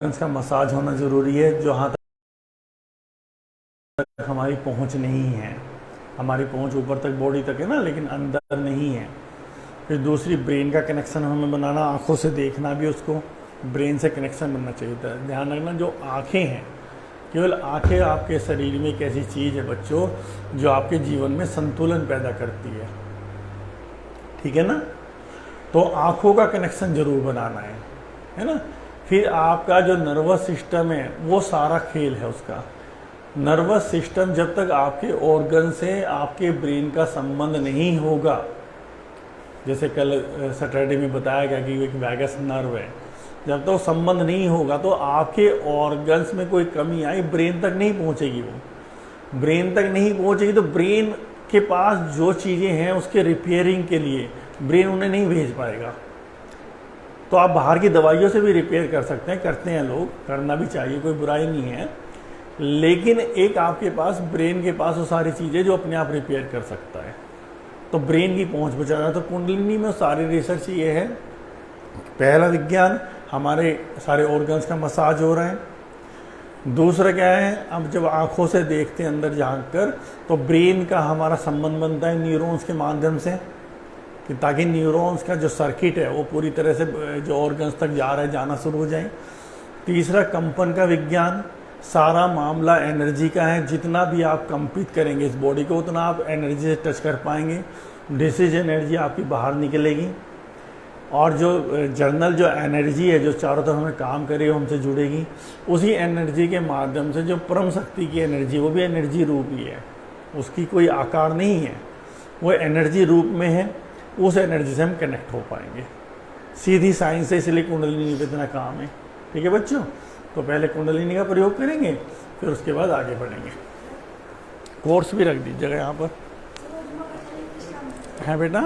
का मसाज होना ज़रूरी है, जहाँ तक हमारी पहुँच नहीं है। हमारी पहुँच ऊपर तक बॉडी तक है ना, लेकिन अंदर नहीं है। फिर दूसरी, ब्रेन का कनेक्शन हमें बनाना, आँखों से देखना भी उसको, ब्रेन से कनेक्शन बनना चाहिए था। ध्यान रखना, जो आँखें हैं, केवल आँखें आपके शरीर में एक ऐसी चीज़ है बच्चों जो आपके जीवन में संतुलन पैदा करती है, ठीक है ना। तो आँखों का कनेक्शन जरूर बनाना है ना। फिर आपका जो नर्वस सिस्टम है वो सारा खेल है उसका। नर्वस सिस्टम जब तक आपके ऑर्गन से आपके ब्रेन का संबंध नहीं होगा, जैसे कल सैटरडे में बताया गया कि एक वैगस नर्व है, जब तक तो संबंध नहीं होगा तो आपके ऑर्गन्स में कोई कमी आई, ब्रेन तक नहीं पहुंचेगी। वो ब्रेन तक नहीं पहुंचेगी तो ब्रेन के पास जो चीज़ें हैं उसके रिपेयरिंग के लिए ब्रेन उन्हें नहीं भेज पाएगा। तो आप बाहर की दवाइयों से भी रिपेयर कर सकते हैं, करते हैं लोग, करना भी चाहिए, कोई बुराई नहीं है। लेकिन एक आपके पास ब्रेन के पास वो सारी चीज़ें जो अपने आप रिपेयर कर सकता है, तो ब्रेन की पहुंच बचाना। तो कुंडलिनी में सारी रिसर्च ये है, पहला विज्ञान हमारे सारे ऑर्गन्स का मसाज हो रहा है। दूसरा क्या है, अब जब आंखों से देखते हैं अंदर झांक कर, तो ब्रेन का हमारा संबंध बनता है न्यूरॉन्स के माध्यम से, कि ताकि न्यूरॉन्स का जो सर्किट है वो पूरी तरह से जो ऑर्गन्स तक जा रहा है जाना शुरू हो जाए। तीसरा, कंपन का विज्ञान, सारा मामला एनर्जी का है। जितना भी आप कंपित करेंगे इस बॉडी को, उतना आप एनर्जी से टच कर पाएंगे, डिसीज एनर्जी आपकी बाहर निकलेगी। और जो जर्नल जो एनर्जी है जो चारों तरफ हमें काम करे वो हमसे जुड़ेगी। उसी एनर्जी के माध्यम से जो परम शक्ति की एनर्जी, वो भी एनर्जी रूप ही है, उसकी कोई आकार नहीं है, वो एनर्जी रूप में है। उस एनर्जी से हम कनेक्ट हो पाएंगे सीधी साइंस से, इसलिए कुंडलिनी पे इतना काम है, ठीक है बच्चों। तो पहले कुंडलिनी का प्रयोग करेंगे, फिर उसके बाद आगे बढ़ेंगे। कोर्स भी रख दीजिएगा यहाँ पर, है बेटा।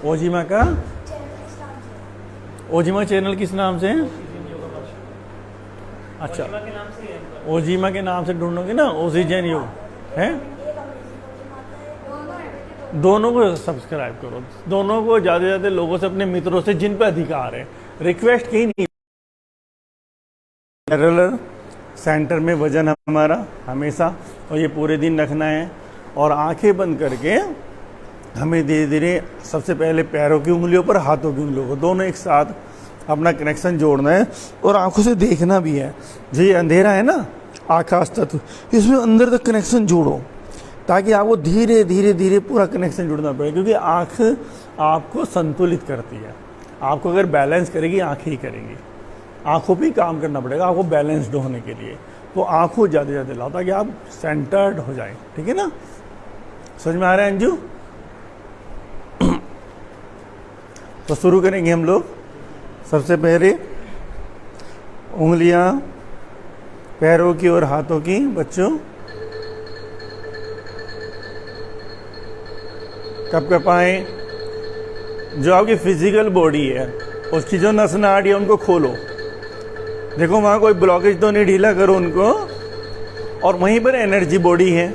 ओजिमा का, ओजिमा चैनल किस नाम से है? अच्छा, ओजिमा के नाम से ढूंढोगे ना, ओसीजन योग है। दोनों को सब्सक्राइब करो, दोनों को ज़्यादा से ज़्यादा लोगों से, अपने मित्रों से जिन पर अधिकार है, रिक्वेस्ट की नहीं। पैरेलल सेंटर में वजन हमारा हमेशा, और ये पूरे दिन रखना है। और आंखें बंद करके हमें धीरे धीरे सबसे पहले पैरों की उंगलियों पर, हाथों की उंगलियों को, दोनों एक साथ अपना कनेक्शन जोड़ना है। और आंखों से देखना भी है। जो ये अंधेरा है ना, आकाश तत्व, इसमें अंदर तक कनेक्शन जोड़ो, ताकि आपको धीरे धीरे धीरे पूरा कनेक्शन जुड़ना पड़े। क्योंकि आँख आपको संतुलित करती है, आपको अगर बैलेंस करेगी आँखें ही करेंगी। आँखों पे काम करना पड़ेगा आपको बैलेंस्ड होने के लिए। तो आँखों ज़्यादा से ज़्यादा लाओ ताकि आप सेंटर्ड हो जाए, ठीक है ना। समझ में आ रहा है अंजू? तो शुरू करेंगे हम लोग। सबसे पहले उंगलियां पैरों की और हाथों की बच्चों, कब कपाएं। जो आपकी फिजिकल बॉडी है उसकी जो नस नाड़ी है उनको खोलो, देखो वहाँ कोई ब्लॉकेज तो नहीं, ढीला करो उनको। और वहीं पर एनर्जी बॉडी है,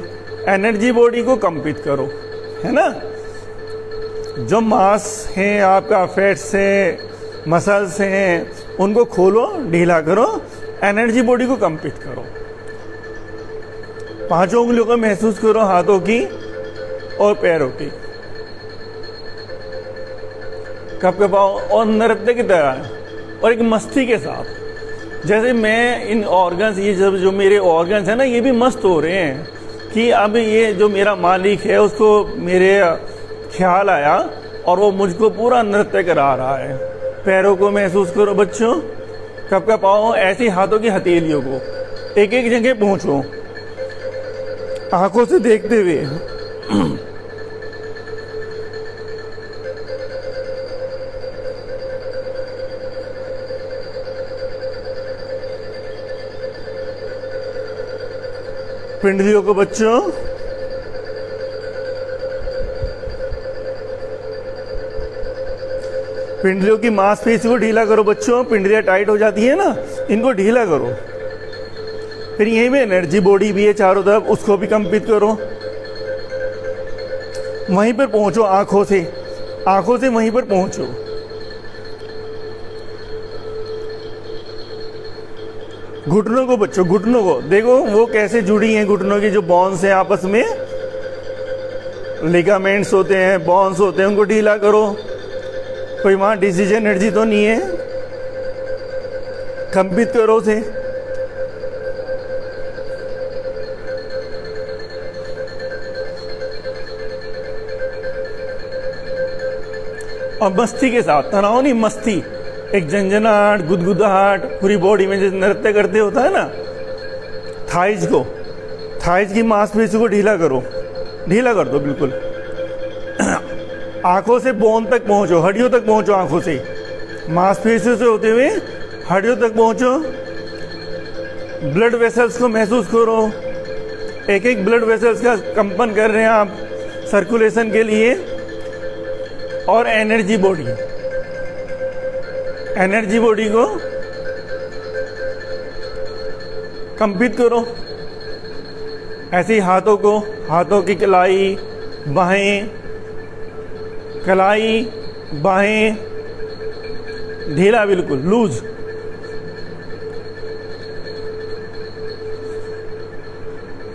एनर्जी बॉडी को कंपित करो, है ना। जो मांस है आपका, फैट्स है, मसल्स हैं, उनको खोलो, ढीला करो, एनर्जी बॉडी को कंपित करो। पांचों उंगलियों को महसूस करो, हाथों की और पैरों की, कब कपाओ। और नृत्य की तरह और एक मस्ती के साथ, जैसे मैं इन ऑर्गन्स, ये जो मेरे ऑर्गन्स है ना, ये भी मस्त हो रहे हैं कि अब ये जो मेरा मालिक है उसको मेरे ख्याल आया और वो मुझको पूरा नृत्य करा रहा है। पैरों को महसूस करो बच्चों, कब कपाओ। ऐसी हाथों की हथेलियों को एक एक जगह पहुंचो, आंखों से देखते हुए। पिंडलियों को बच्चों, पिंडलियों की मांसपेशी को ढीला करो बच्चों। पिंडलियां टाइट हो जाती है ना, इनको ढीला करो। फिर यहीं में एनर्जी बॉडी भी है चारों तरफ, उसको भी कंपित करो। वहीं पर पहुंचो, आंखों से वहीं पर पहुंचो। घुटनों को बच्चों, घुटनों को देखो वो कैसे जुड़ी हैं, घुटनों की जो बॉन्स हैं आपस में, लिगामेंट्स होते हैं, बॉन्स होते हैं, उनको ढीला करो। कोई वहां डिजीज एनर्जी तो नहीं है, कंपित करो उसे। और मस्ती के साथ, तनाव नहीं, मस्ती, एक झंझनाहट, गुदगुदाहट पूरी बॉडी में जैसे नृत्य करते होता है ना, थाइज को, थाइज की मांसपेशी को ढीला करो, ढीला कर दो बिल्कुल। आंखों से बोन तक पहुंचो, हड्डियों तक पहुंचो, आंखों से, मांसपेशियों से होते हुए हड्डियों तक पहुंचो। ब्लड वेसल्स को महसूस करो, एक एक ब्लड वेसल्स का कंपन कर रहे हैं आप सर्कुलेशन के लिए। और एनर्जी बॉडी, एनर्जी बॉडी को कंपित करो। ऐसे ही हाथों को, हाथों की कलाई, बाहें, कलाई, बाहें ढीला, बिल्कुल लूज।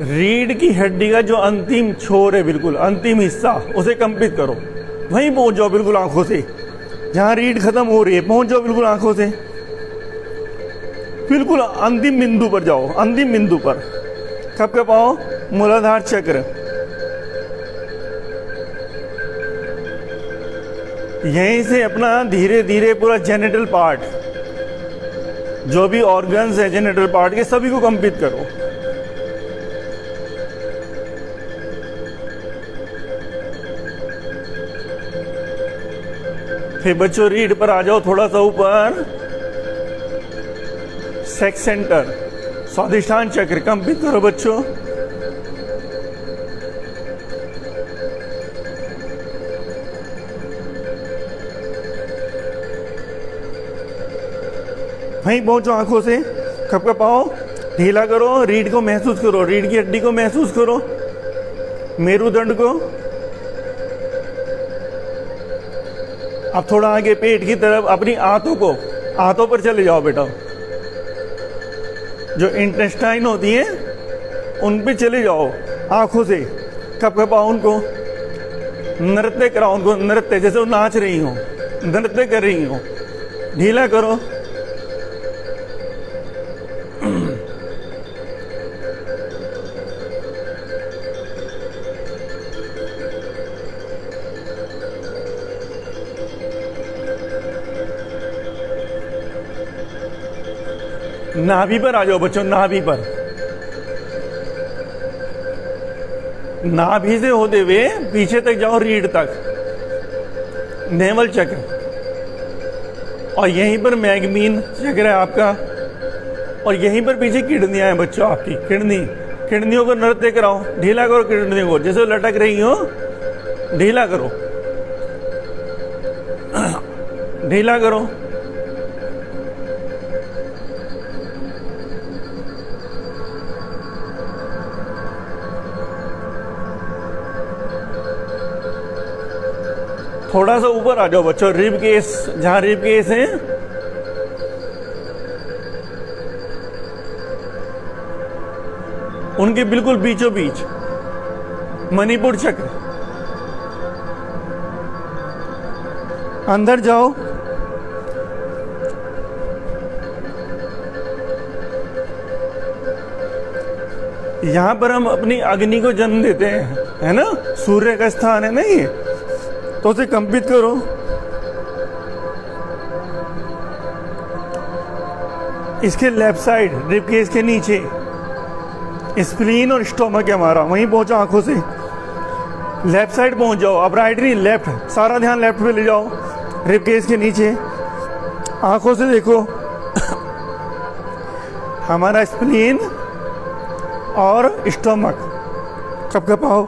रीढ़ की हड्डी का जो अंतिम छोर है, बिल्कुल अंतिम हिस्सा, उसे कंपित करो। वहीं पहुंच जाओ बिल्कुल आंखों से, जहां रीढ़ खत्म हो रही है, पहुंच जाओ बिल्कुल आंखों से, बिल्कुल अंतिम बिंदु पर जाओ, अंतिम बिंदु पर। कपकपाओ मूलाधार चक्र, यहीं से अपना धीरे धीरे पूरा जेनिटल पार्ट, जो भी ऑर्गन्स है जेनिटल पार्ट के, सभी को कंपित करो। फिर बच्चों रीढ़ पर आ जाओ, थोड़ा सा ऊपर, सेक्स सेंटर, स्वादिष्ठान चक्र कंपित करो बच्चों। वहीं पहुंचो आंखों से, कपकपाओ, ढीला करो, रीढ़ को महसूस करो, रीढ़ की हड्डी को महसूस करो, मेरुदंड को। अब थोड़ा आगे पेट की तरफ, अपनी आंतों को, आंतों पर चले जाओ बेटा, जो इंटेस्टाइन होती है उन पे चले जाओ आंखों से। कपकपाओ उनको, नृत्य कराओ उनको, नृत्य जैसे वो नाच रही हो, नृत्य कर रही हो, ढीला करो। नाभि पर आ जाओ बच्चों, नाभि पर, नाभि से होते हुए पीछे तक जाओ, रीढ़ तक, नेवल चक्र, और यहीं पर मैग्मीन चक्र है आपका, और यहीं पर पीछे किडनियां हैं बच्चों आपकी, किडनी, किडनियों को नृत्य कराओ, ढीला करो किडनियों को, जैसे लटक रही हो, ढीला करो, ढीला करो। थोड़ा सा ऊपर आ जाओ बच्चों, रिब केस, जहां रिब केस है, उनके बिल्कुल बीचों बीच मणिपुर चक्र, अंदर जाओ। यहां पर हम अपनी अग्नि को जन्म देते हैं, है ना, सूर्य का स्थान है ना ये, तो उसे कंपित करो। इसके लेफ्ट साइड, रिब केस के नीचे स्प्लीन और स्टोमक है हमारा, वहीं पहुंचो आंखों से, लेफ्ट साइड पहुंच जाओ, अब राइट नहीं, लेफ्ट, सारा ध्यान लेफ्ट पे ले जाओ, रिब केस के नीचे, आंखों से देखो हमारा स्प्लीन और स्टोमक। कपकपाओ,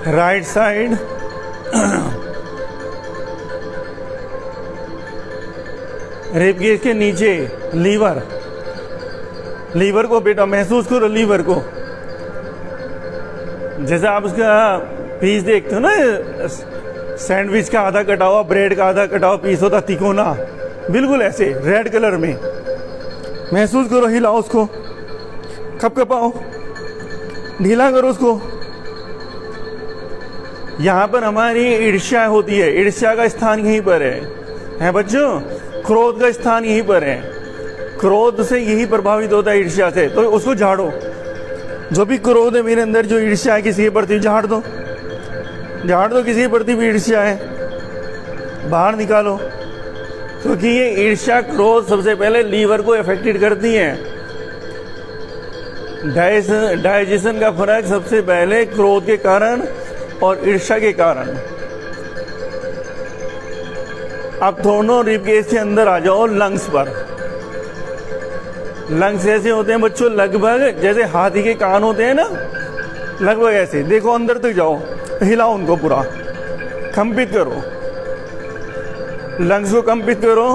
राइट साइड, रिब केस के नीचे लीवर, लीवर को बेटा महसूस करो, लीवर को, जैसे आप उसका पीस देखते हो ना, सैंडविच का आधा कटा हुआ, ब्रेड का आधा कटा हुआ पीस होता तिकोना, बिल्कुल ऐसे रेड कलर में। महसूस करो, हिलाओ उसको, कपाओ, ढीला करो उसको। यहाँ पर हमारी ईर्ष्या होती है, ईर्ष्या का स्थान यहीं पर है बच्चों। क्रोध का स्थान यहीं पर है, क्रोध से यही प्रभावित होता है, ईर्ष्या से। तो उसको झाड़ो, जो भी क्रोध है मेरे अंदर, जो ईर्ष्या है किसी के प्रति, झाड़ दो, झाड़ दो। किसी के प्रति भी ईर्ष्या है, बाहर निकालो। क्योंकि ये ईर्ष्या, क्रोध सबसे पहले लीवर को अफेक्टेड करती है। डाइजेशन का फर्क सबसे पहले क्रोध के कारण और ईर्ष्या के कारण। अब दोनों रिबकेज से अंदर आ जाओ, लंग्स पर। लंग्स ऐसे होते हैं बच्चों, लगभग जैसे हाथी के कान होते हैं ना, लगभग ऐसे। देखो अंदर तक जाओ, हिलाओ उनको, पूरा कंपित करो, लंग्स को कंपित करो।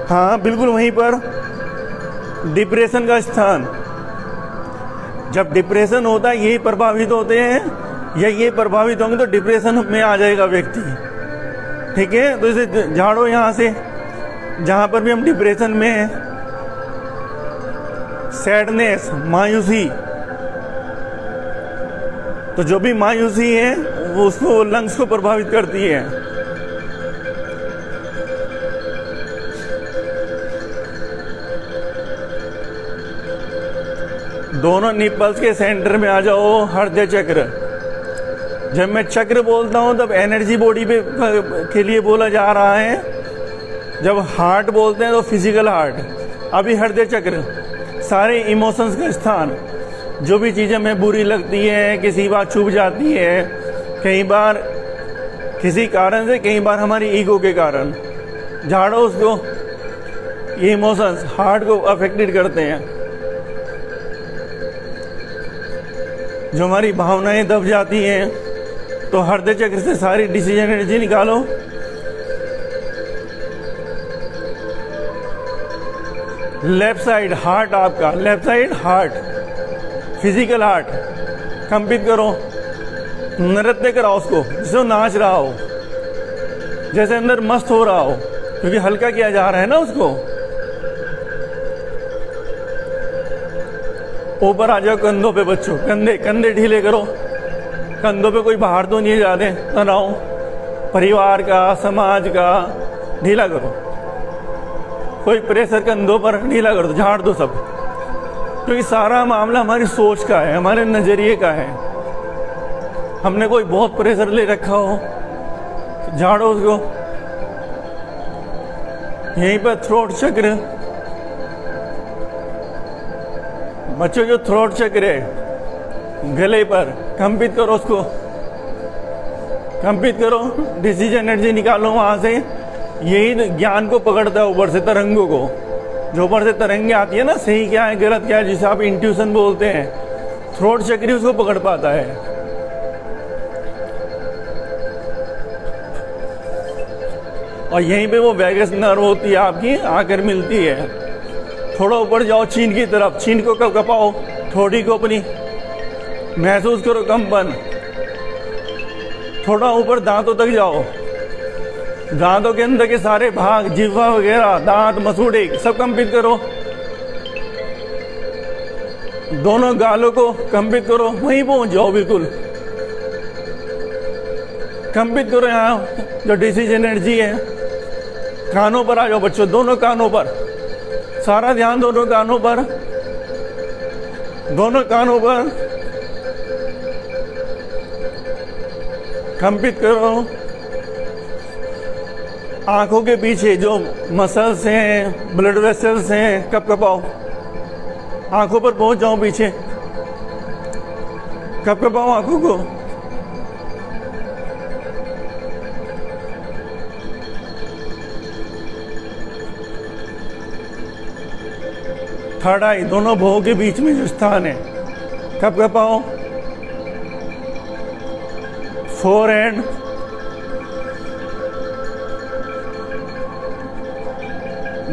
हाँ बिल्कुल वहीं पर। डिप्रेशन का स्थान, जब डिप्रेशन होता है यही प्रभावित होते हैं, या ये प्रभावित होंगे तो डिप्रेशन में आ जाएगा व्यक्ति। ठीक है, तो इसे झाड़ो यहाँ से, जहाँ पर भी हम डिप्रेशन में हैं। सैडनेस, मायूसी, तो जो भी मायूसी है वो उसको, लंग्स को प्रभावित करती है। दोनों निपल्स के सेंटर में आ जाओ, हृदय चक्र। जब मैं चक्र बोलता हूं तब एनर्जी बॉडी पे के लिए बोला जा रहा है, जब हार्ट बोलते हैं तो फिजिकल हार्ट। अभी हृदय चक्र, सारे इमोशंस का स्थान। जो भी चीज़ें हमें बुरी लगती है, किसी बार चुभ जाती है, कई बार किसी कारण से, कई बार हमारी ईगो के कारण, झाड़ो उसको। ये इमोशंस हार्ट को अफेक्टेड करते हैं। जो हमारी भावनाएं दब जाती हैं, तो हृदय चक्र से सारी डिसीजन एनर्जी निकालो। लेफ्ट साइड हार्ट, आपका left side heart, physical heart, कंपित करो, नृत्य कराओ उसको, जैसे वो नाच रहा हो, जैसे अंदर मस्त हो रहा हो, क्योंकि हल्का किया जा रहा है ना उसको। ऊपर आ जाओ कंधों पे बच्चों, कंधे कंधे ढीले करो। कंधों पे कोई बाहर तो नहीं जा रहे, तनाव परिवार का, समाज का, ढीला करो। कोई प्रेशर कंधों पर ढीला कर दो, झाड़ दो सब। क्योंकि सारा मामला हमारी सोच का है, हमारे नजरिए का है। हमने कोई बहुत प्रेशर ले रखा हो, झाड़ो उसको। यहीं पर थ्रोट चक्र, बच्चों जो थ्रोट चक्र है गले पर, कंपित करो उसको, कंपित करो, डिसीजन एनर्जी निकालो वहां से। यही ज्ञान को पकड़ता है ऊपर से, तरंगों को। जो ऊपर से तरंगे आती है ना, सही क्या है गलत क्या है, जिसे आप इंट्यूशन बोलते हैं, थ्रोट चक्र उसको पकड़ पाता है। और यहीं पे वो वैगस नर्व होती है आपकी, आकर मिलती है। थोड़ा ऊपर जाओ चीन की तरफ, चीन को कपाओ, थोड़ी को अपनी महसूस करो कंपन। थोड़ा ऊपर दांतों तक जाओ, दांतों के अंदर के सारे भाग, जिह्वा वगैरह, दांत, मसूड़े, सब कंपित करो। दोनों गालों को कंपित करो, वहीं पहुंच जाओ, बिल्कुल कंपित करो। यहाँ जो डिसीजन एनर्जी है, कानों पर आ जाओ बच्चों, दोनों कानों पर, सारा ध्यान दोनों कानों पर, दोनों कानों पर कंपित करो। आंखों के पीछे जो मसल्स हैं, ब्लड वेसल्स हैं, कपाओ, आंखों पर पहुंच जाओ, पीछे कपाओ आंखों को। थर्ड आई, दोनों भौं के बीच में जो स्थान है, कपाओ। फोर हैंड,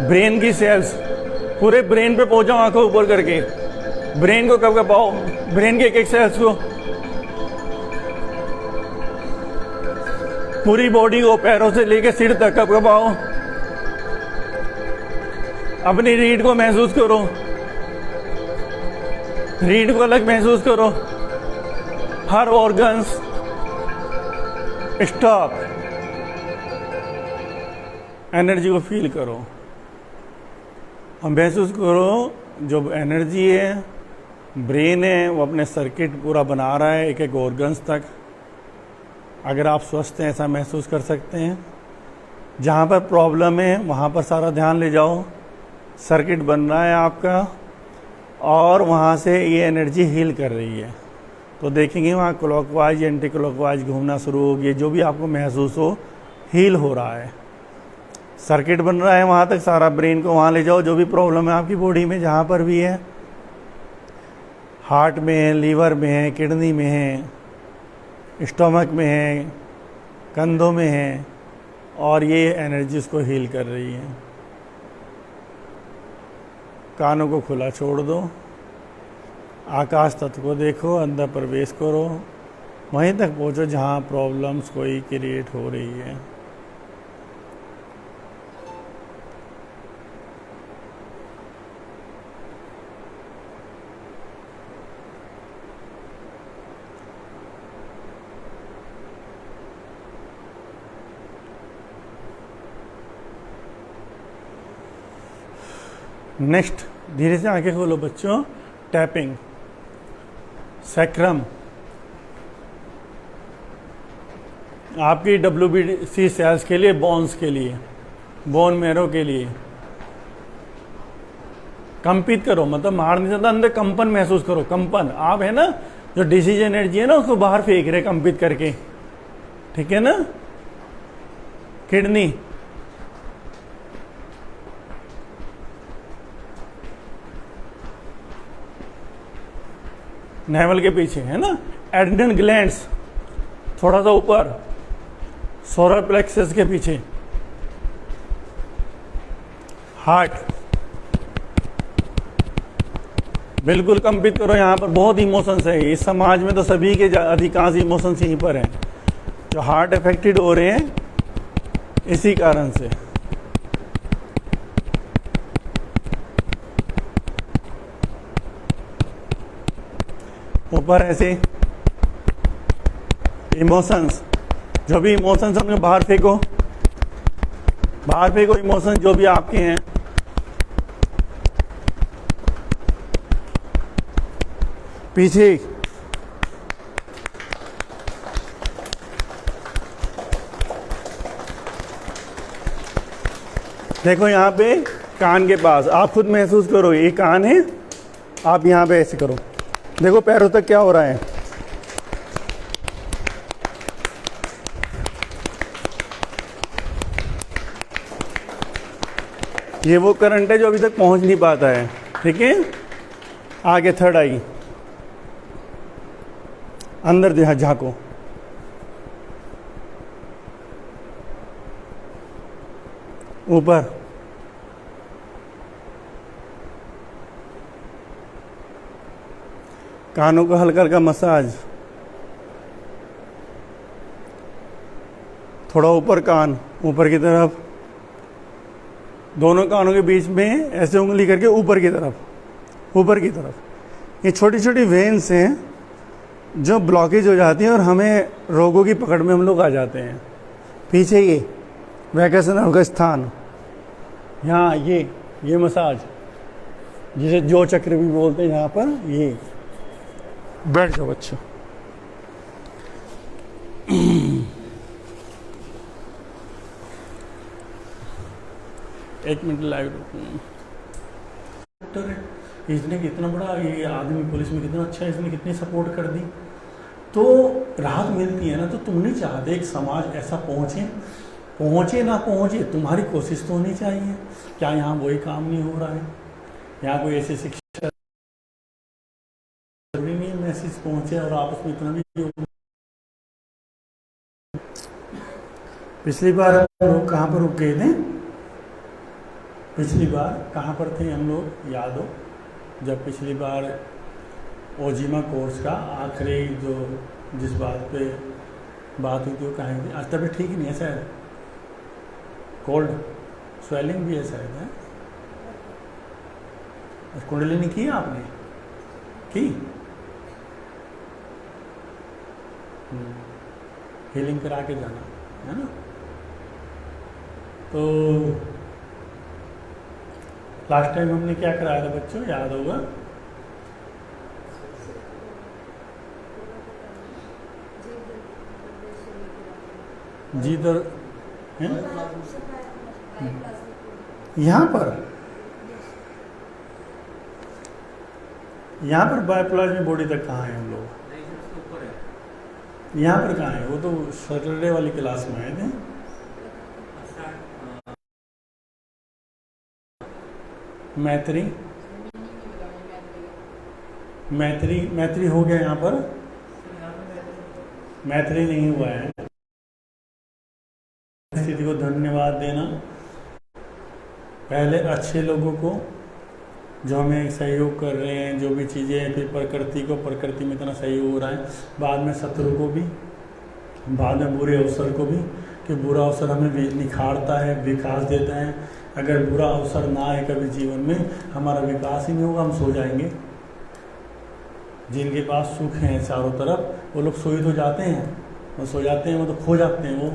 ब्रेन की सेल्स, पूरे ब्रेन पे पहुंचाओ, आंखों ऊपर करके। ब्रेन को कब कपाओ, ब्रेन के एक एक सेल्स को, पूरी बॉडी को पैरों से लेकर सिर तक कब कपाओ। अपनी रीढ़ को महसूस करो, रीढ़ को अलग महसूस करो, हर ऑर्गन्स स्टॉप, एनर्जी को फील करो और महसूस करो जो एनर्जी है, ब्रेन है, वो अपने सर्किट पूरा बना रहा है एक एक ऑर्गन्स तक। अगर आप स्वस्थ हैं ऐसा महसूस कर सकते हैं। जहाँ पर प्रॉब्लम है वहाँ पर सारा ध्यान ले जाओ, सर्किट बन रहा है आपका और वहाँ से ये एनर्जी हील कर रही है। तो देखेंगे वहाँ क्लॉकवाइज एंटी क्लॉकवाइज घूमना शुरू हो गया, जो भी आपको महसूस हो हील हो रहा है, सर्किट बन रहा है वहाँ तक, सारा ब्रेन को वहाँ ले जाओ। जो भी प्रॉब्लम है आपकी बॉडी में जहाँ पर भी है, हार्ट में है, लीवर में है, किडनी में है, स्टमक में है, कंधों में है, और ये एनर्जी उसको हील कर रही है। कानों को खुला छोड़ दो, आकाश तत्व को देखो, अंदर प्रवेश करो, वहीं तक पहुँचो जहाँ प्रॉब्लम्स कोई क्रिएट हो रही है। नेक्स्ट, धीरे से आंखें खोलो बच्चों। टैपिंग सैक्रम, आपकी WBC सेल्स के लिए, बोन्स के लिए, बोन मैरो के लिए कंपित करो, मतलब मार नहीं सकता, अंदर कंपन महसूस करो। कंपन आप है ना, जो डिसीज एनर्जी है ना उसको बाहर फेंक रहे कंपित करके, ठीक है ना। किडनी, नेवल के पीछे है ना। एड्रेनल ग्लैंड्स थोड़ा सा ऊपर, सोलर प्लेक्सस के पीछे। हार्ट बिल्कुल कंपित करो, यहाँ पर बहुत इमोशंस है। इस समाज में तो सभी के अधिकांश इमोशंस यहीं पर हैं, जो हार्ट अफेक्टेड हो रहे हैं इसी कारण से। ऊपर ऐसे इमोशंस, जो भी इमोशंस हमने बाहर फेंको, बाहर फेंको इमोशंस जो भी आपके हैं। पीछे देखो, यहाँ पे कान के पास आप खुद महसूस करो, ये कान है, आप यहाँ पे ऐसे करो, देखो पैरों तक क्या हो रहा है। ये वो करंट है जो अभी तक पहुंच नहीं पाता है, ठीक है। आगे थर्ड आई, अंदर झांको, ऊपर, कानों को हल्का हल्का मसाज, थोड़ा ऊपर कान, ऊपर की तरफ, दोनों कानों के बीच में ऐसे उंगली करके ऊपर की तरफ, ऊपर की तरफ। ये छोटी छोटी वेन्स हैं जो ब्लॉकेज हो जाती हैं और हमें रोगों की पकड़ में हम लोग आ जाते हैं। पीछे ये वैगस नर्व का स्थान, यहाँ ये मसाज, जिसे जो चक्र भी बोलते हैं, यहाँ पर ये बैठ जाओ बच्चों। एक मिनट लाइव डॉक्टर है, इसने कितना बड़ा, ये आदमी पुलिस में कितना अच्छा है, इसने कितनी सपोर्ट कर दी, तो राहत मिलती है ना। तो तुम नहीं चाहते एक समाज ऐसा पहुँचे ना पहुँचे, तुम्हारी कोशिश तो होनी चाहिए। क्या यहाँ वही काम नहीं हो रहा है? यहाँ कोई ऐसी शिक्षा जरूरी नहीं है मैसेज पहुँचे और आप उसमें इतना भी। पिछली बार हम लोग कहाँ पर रुक गए थे? पिछली बार कहाँ पर थे हम लोग, याद हो? जब पिछली बार ओजिमा कोर्स का आखिरी जो जिस बात पे बात हुई थी वो कहाँ हुई? आज तबीयत ठीक नहीं है शायद, कोल्ड स्वेलिंग भी है शायद है। कुंडलिनी की आपने की हीलिंग करा के जाना है ना। तो लास्ट टाइम हमने क्या कराया था बच्चों, याद होगा? जी दर हैं यहाँ पर बायोप्लाज्मिक बॉडी तक कहाँ है हम लोग? यहाँ पर कहाँ है? वो तो सैटरडे वाली क्लास में आए थे। मैत्री मैत्री हो गया यहाँ पर, मैत्री नहीं हुआ है। स्थिति को धन्यवाद देना, पहले अच्छे लोगों को जो हमें सहयोग कर रहे हैं, जो भी चीज़ें, फिर प्रकृति में इतना सहयोग हो रहा है, बाद में शत्रु को भी, बाद में बुरे अवसर को भी, कि बुरा अवसर हमें निखारता है, विकास देता है। अगर बुरा अवसर ना आए कभी जीवन में, हमारा विकास ही नहीं होगा, हम सो जाएंगे। जिनके पास सुख है चारों तरफ, वो लोग सोई तो जाते हैं, वो सो जाते हैं, वो तो खो जाते हैं, वो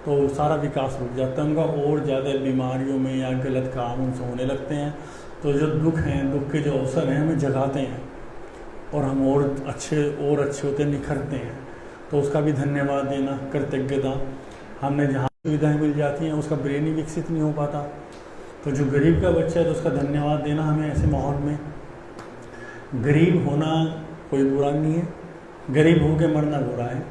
तो सारा विकास रुक जाता है उनका, और ज़्यादा बीमारियों में या गलत काम उनसे होने लगते हैं। तो जो दुख हैं, दुख के जो अवसर हैं, हमें जगाते हैं और हम और अच्छे होते निखरते हैं। तो उसका भी धन्यवाद देना, कृतज्ञता। हमने जहाँ सुविधाएं मिल जाती हैं उसका ब्रेन ही विकसित नहीं हो पाता। तो जो गरीब का बच्चा है तो उसका धन्यवाद देना हमें ऐसे माहौल में। गरीब होना कोई बुरा नहीं है, गरीब होकर मरना बुरा है।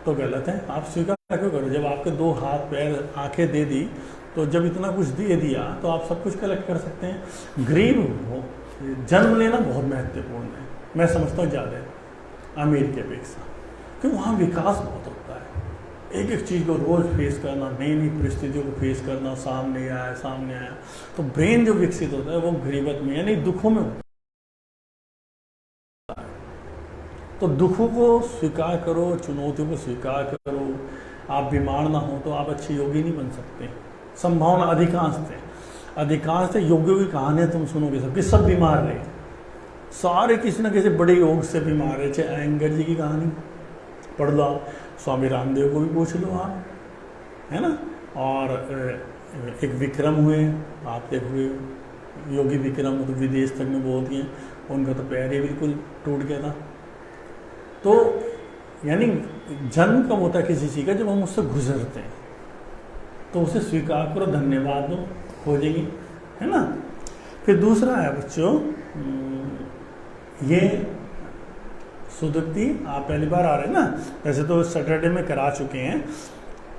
तो गलत है, आप स्वीकार क्यों करो? जब आपके 2 हाथ पैर आंखें दे दी, तो जब इतना कुछ दे दिया तो आप सब कुछ कलेक्ट कर सकते हैं। गरीब हो, जन्म लेना बहुत महत्वपूर्ण है, मैं समझता हूँ ज़्यादा अमीर की अपेक्षा, क्योंकि वहाँ विकास बहुत होता है। एक एक चीज़ को रोज़ फेस करना, नई नई परिस्थितियों को फेस करना, सामने आया, तो ब्रेन जो विकसित होता है वो गरीबत में यानी दुखों में होता है। तो दुखों को स्वीकार करो, चुनौतियों को स्वीकार करो। आप बीमार ना हो तो आप अच्छे योगी नहीं बन सकते। संभावना अधिकांश योगियों की कहानियाँ तुम सुनोगे, सब बीमार रहे, सारे किसी न किसी बड़े योग से बीमार रहे। चाहे अयंगर जी की कहानी पढ़ लो आप, स्वामी रामदेव को भी पूछ लो आप, है ना। और एक विक्रम हुए, आप देखोगे योगी विक्रम, तो विदेश तक में बहुत ही हैं, उनका तो पैर ही बिल्कुल टूट गया था। तो यानी जन्म कब होता है किसी चीज़ का? जब हम उससे गुजरते हैं, तो उसे स्वीकार करो, धन्यवाद दो, हो जाएगी, है ना। फिर दूसरा है बच्चों, ये सुदुक्ति आप पहली बार आ रहे हैं ना, वैसे तो सैटरडे में करा चुके हैं।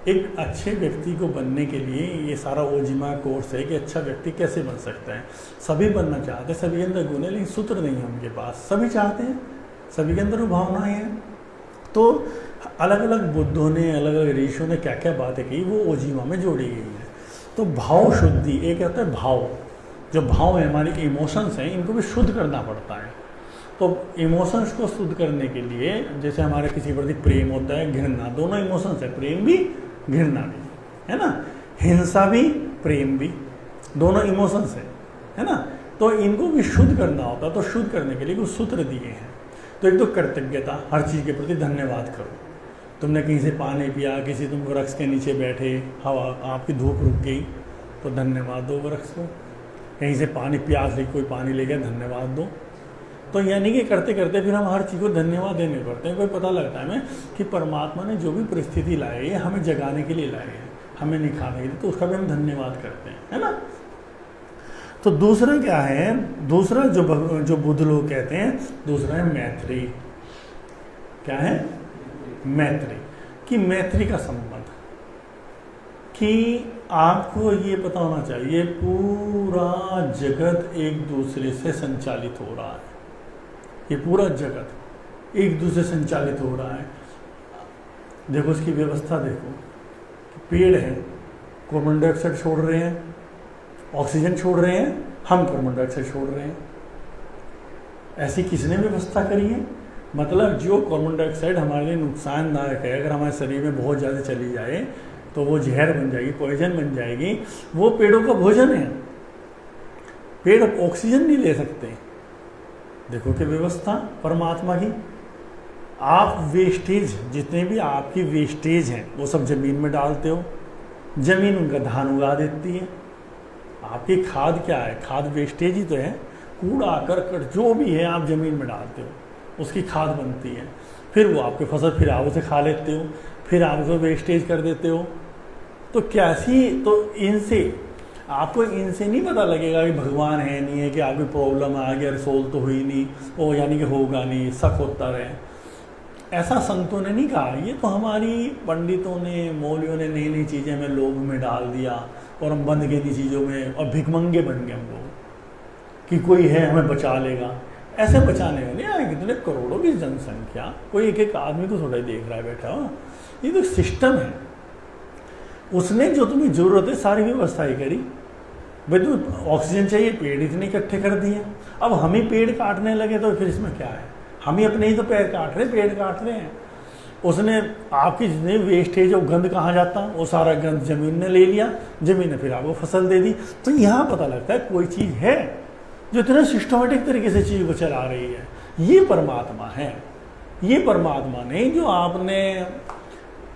एक अच्छे व्यक्ति को बनने के लिए ये सारा ओजिमा कोर्स है कि अच्छा व्यक्ति कैसे बन सकता है। सभी बनना चाहते हैं, सभी के अंदर गुण है, लेकिन सूत्र नहीं है उनके पास। सभी चाहते हैं, सभी के अंदर वो भावनाएं हैं। तो अलग अलग बुद्धों ने, अलग अलग ऋषियों ने क्या क्या बातें की, वो ओजिमा में जोड़ी गई है। तो भाव शुद्धि एक होता है, भाव, जो भाव है हमारे इमोशंस हैं, इनको भी शुद्ध करना पड़ता है। तो इमोशंस को शुद्ध करने के लिए, जैसे हमारे किसी प्रति प्रेम होता है, घृणा, दोनों इमोशंस है, प्रेम भी घृणा भी, है ना। हिंसा भी प्रेम भी, दोनों इमोशंस है ना। तो इनको भी शुद्ध करना होता है। तो शुद्ध करने के लिए कुछ सूत्र दिए हैं। तो एक तो कृतज्ञता, हर चीज़ के प्रति धन्यवाद करो। तुमने कहीं से पानी पिया, किसी तुम वृक्ष के नीचे बैठे, हवा आपकी धूप रुक गई, तो धन्यवाद दो वृक्ष को। कहीं से पानी प्यास लगी, कोई पानी ले गया, धन्यवाद दो। तो यानी कि करते करते फिर हम हर चीज़ को धन्यवाद देने पड़ते हैं। कोई पता लगता है हमें कि परमात्मा ने जो भी परिस्थिति लाई है हमें जगाने के लिए लाई है, हमें निखारने के लिए, तो उसका भी हम धन्यवाद करते हैं, है ना। तो दूसरा क्या है, दूसरा जो बुद्ध लोग कहते हैं, दूसरा है मैत्री। क्या है? मैत्री। कि मैत्री का संबंध, कि आपको ये पता होना चाहिए पूरा जगत एक दूसरे से संचालित हो रहा है। ये पूरा जगत एक दूसरे से संचालित हो रहा है। देखो इसकी व्यवस्था, देखो पेड़ हैं, कार्बन डाइऑक्साइड छोड़ रहे हैं, ऑक्सीजन छोड़ रहे हैं, हम कार्बन डाइऑक्साइड छोड़ रहे हैं। ऐसी किसने व्यवस्था करी है? मतलब जो कार्बन डाइऑक्साइड हमारे लिए नुकसानदायक है, अगर हमारे शरीर में बहुत ज़्यादा चली जाए तो वो जहर बन जाएगी, पॉइजन बन जाएगी। वो पेड़ों का भोजन है, पेड़ ऑक्सीजन नहीं ले सकते। देखो कि व्यवस्था परमात्मा की। आप वेस्टेज, जितने भी आपकी वेस्टेज हैं वो सब जमीन में डालते हो, जमीन उनका धान उगा देती है। आपकी खाद क्या है? खाद वेस्टेज ही तो है। कूड़ा करकट जो भी है आप जमीन में डालते हो, उसकी खाद बनती है। फिर वो आपके फसल, फिर आप उसे खा लेते हो, फिर आप उसे वेस्टेज कर देते हो। तो कैसी, तो इनसे आपको इनसे नहीं पता लगेगा कि भगवान है नहीं है, कि आपकी प्रॉब्लम आ गया, सोल्व तो हुई नहीं, वो यानी कि होगा नहीं, शक होता रहे। ऐसा संतों ने नहीं कहा। ये तो हमारी पंडितों ने, मौलवियों ने नई नई चीज़ें हमें लोभ में डाल दिया और हम बंध गए इन चीज़ों में और भिखमंगे बन गए हम लोग, कि कोई है हमें बचा लेगा। ऐसे बचाने में नहीं आए, कितने करोड़ों की जनसंख्या, कोई एक एक आदमी को थोड़ा ही देख रहा है बैठा हुआ। ये तो सिस्टम है। उसने जो तुम्हें जरूरत है सारी व्यवस्था ही करी। भाई तो ऑक्सीजन चाहिए, पेड़ इतने इकट्ठे कर दिए। अब हम ही पेड़ काटने लगे तो फिर इसमें क्या है? हम ही अपने ही तो पेड़ काट रहे, पेड़ काट रहे हैं। उसने आपकी जितनी वेस्टेज, वो गंद कहाँ जाता, वो सारा गंद जमीन ने ले लिया, जमीन ने फिर आपको फसल दे दी। तो यहाँ पता लगता है कोई चीज़ है जो इतने सिस्टमेटिक तरीके से चीज़ को चला रही है। ये परमात्मा है। ये परमात्मा नहीं जो आपने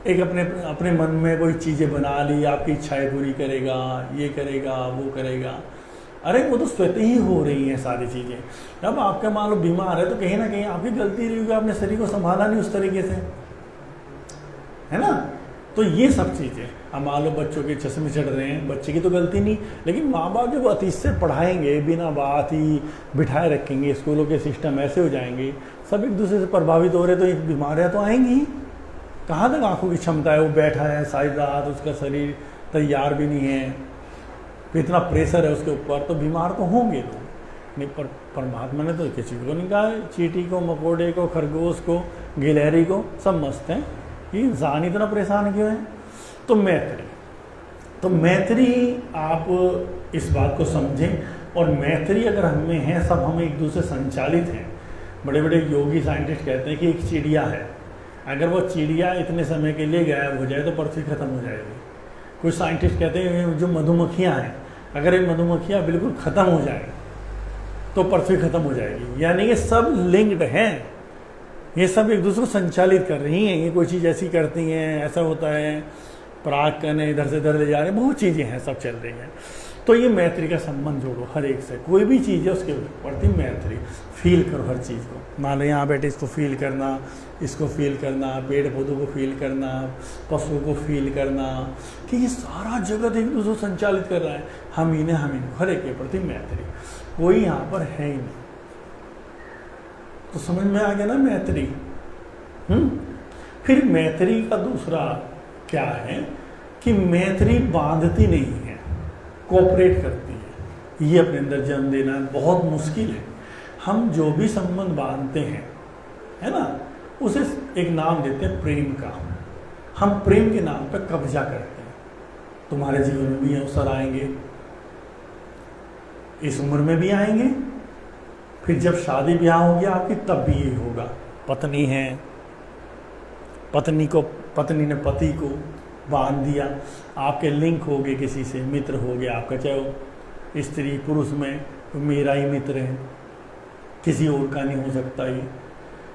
एक अपने मन में कोई चीज़ें बना ली, आपकी इच्छाएं पूरी करेगा, ये करेगा, वो करेगा। अरे वो तो स्वतः ही हो रही हैं सारी चीज़ें। अब आपका मान लो बीमार है तो कहीं ना कहीं आपकी गलती रही होगी, आपने शरीर को संभाला नहीं उस तरीके से, है ना। तो ये सब चीज़ें, अब मान लो बच्चों के चश्मे चढ़ रहे हैं, बच्चे की तो गलती नहीं, लेकिन माँ बाप जब अतिशय पढ़ाएंगे, बिना बात ही बिठाए रखेंगे, स्कूलों के सिस्टम ऐसे हो जाएंगे, सब एक दूसरे से प्रभावित हो रहे, तो बीमारियाँ तो आएंगी ही। कहाँ तक आंखों की क्षमता है? वो बैठा है सारी रात, उसका शरीर तैयार भी नहीं है, फिर इतना प्रेशर है उसके ऊपर, तो बीमार तो होंगे लोग। नहीं, पर परमात्मा ने तो किसी को नहीं कहा। चींटी को, मकोड़े को, खरगोश को, गिलहरी को, सब मस्त हैं। ये इंसान इतना परेशान क्यों है? तो मैत्री आप इस बात को समझें। और मैत्री अगर हमें है, सब हम एक दूसरे संचालित हैं। बड़े बड़े योगी साइंटिस्ट कहते हैं कि एक चिड़िया है, अगर वो चिड़िया इतने समय के लिए गायब हो जाए तो पृथ्वी खत्म हो जाएगी। कुछ साइंटिस्ट कहते हैं जो मधुमक्खियाँ हैं, अगर ये मधुमक्खियाँ बिल्कुल ख़त्म हो जाए तो पृथ्वी खत्म हो जाएगी। यानी ये सब लिंक्ड हैं, ये सब एक दूसरे को संचालित कर रही हैं। ये कोई चीज़ ऐसी करती हैं, ऐसा होता है, पराग करने इधर से इधर ले जा रहे हैं, बहुत चीज़ें हैं, सब चल रही हैं। तो ये मैत्री का संबंध जोड़ो हर एक से। कोई भी चीज़ है उसके प्रति मैत्री, फील करो हर चीज़ को। मान लो यहाँ बैठे इसको फील करना, इसको फील करना, पेड़ पौधों को फील करना, पशुओं को फील करना, कि ये सारा जगत एक दूसरे को संचालित कर रहा है। हम इन्हें हर एक के प्रति मैत्री, कोई यहाँ पर है ही नहीं। तो समझ में आ गया ना मैत्री। फिर मैत्री का दूसरा क्या है कि मैत्री बांधती नहीं है, कोऑपरेट करती है। ये अपने अंदर जन्म देना बहुत मुश्किल है। हम जो भी संबंध बांधते हैं, है ना, उसे एक नाम देते हैं प्रेम का। हम प्रेम के नाम पर कब्जा करते हैं। तुम्हारे जीवन में भी अवसर आएंगे, इस उम्र में भी आएंगे, फिर जब शादी ब्याह होगी आपकी तब भी यही होगा। पत्नी है, पत्नी ने पति को बांध दिया, आपके लिंक हो गए किसी से, मित्र हो गया आपका, चाहे वो स्त्री पुरुष में तो मेरा ही मित्र है, किसी और का नहीं हो सकता ये।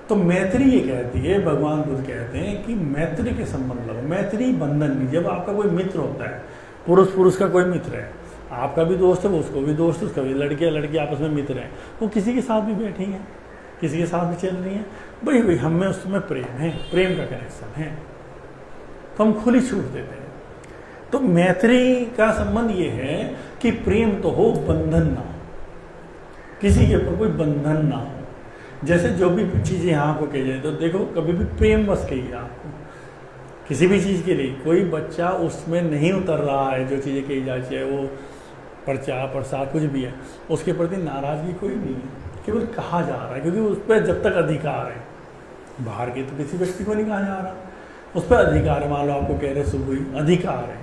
तो मैत्री ये कहती है, भगवान बुद्ध कहते हैं कि मैत्री के संबंध लो। मैत्री बंधन नहीं। जब आपका कोई मित्र होता है, पुरुष का कोई मित्र है, आपका भी दोस्त है, उसको भी दोस्त, उसका भी, लड़की आपस में मित्र हैं, वो किसी के साथ भी बैठी हैं, किसी के साथ भी चल रही हैं, भाई हमें उसमें प्रेम है, प्रेम का कनेक्शन है, तो हम खुली छूट देते हैं। तो मैत्री का संबंध ये है कि प्रेम तो हो, बंधन ना हो, किसी के ऊपर कोई बंधन ना हो। जैसे जो भी चीज़ें यहाँ को कही जाए, तो देखो कभी भी प्रेम बस कही आपको किसी भी चीज़ के लिए, कोई बच्चा उसमें नहीं उतर रहा है, जो चीज़ें कही जाए, चाहे वो प्रसाद कुछ भी है, उसके प्रति नाराज़गी कोई नहीं है, केवल कहा जा रहा है, क्योंकि उस पर जब तक अधिकार है, बाहर के तो किसी व्यक्ति को नहीं कहा जा रहा, उस पर अधिकार है। मान लो आपको कह रहे सुबह अधिकार है,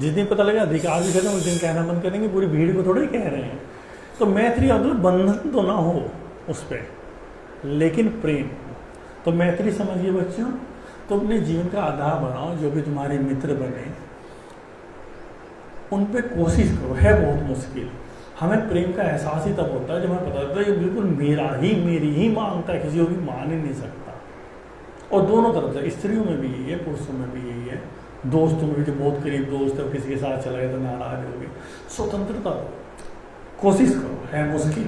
जिस दिन पता लगा अधिकार भी खत्म, उस दिन कहना बंद करेंगे, पूरी भीड़ को थोड़ा ही कह रहे हैं। तो मैत्री मतलब बंधन तो ना हो उस पर, लेकिन प्रेम। तो मैत्री समझिए बच्चों, तो अपने जीवन का आधार बनाओ, जो भी तुम्हारे मित्र बने उन पे कोशिश करो। है बहुत मुश्किल, हमें प्रेम का एहसास ही तब होता है जब हमें पता होता है ये बिल्कुल मेरी ही मांगता है, किसी को भी मान ही नहीं सकता। और दोनों तरफ से, स्त्रियों में भी यही है, पुरुषों में भी यही है, दोस्तों में भी, जो बहुत करीब दोस्त है किसी के साथ चला गया तो नाराज हो गए। स्वतंत्रता दो, कोशिश करो। है मुश्किल,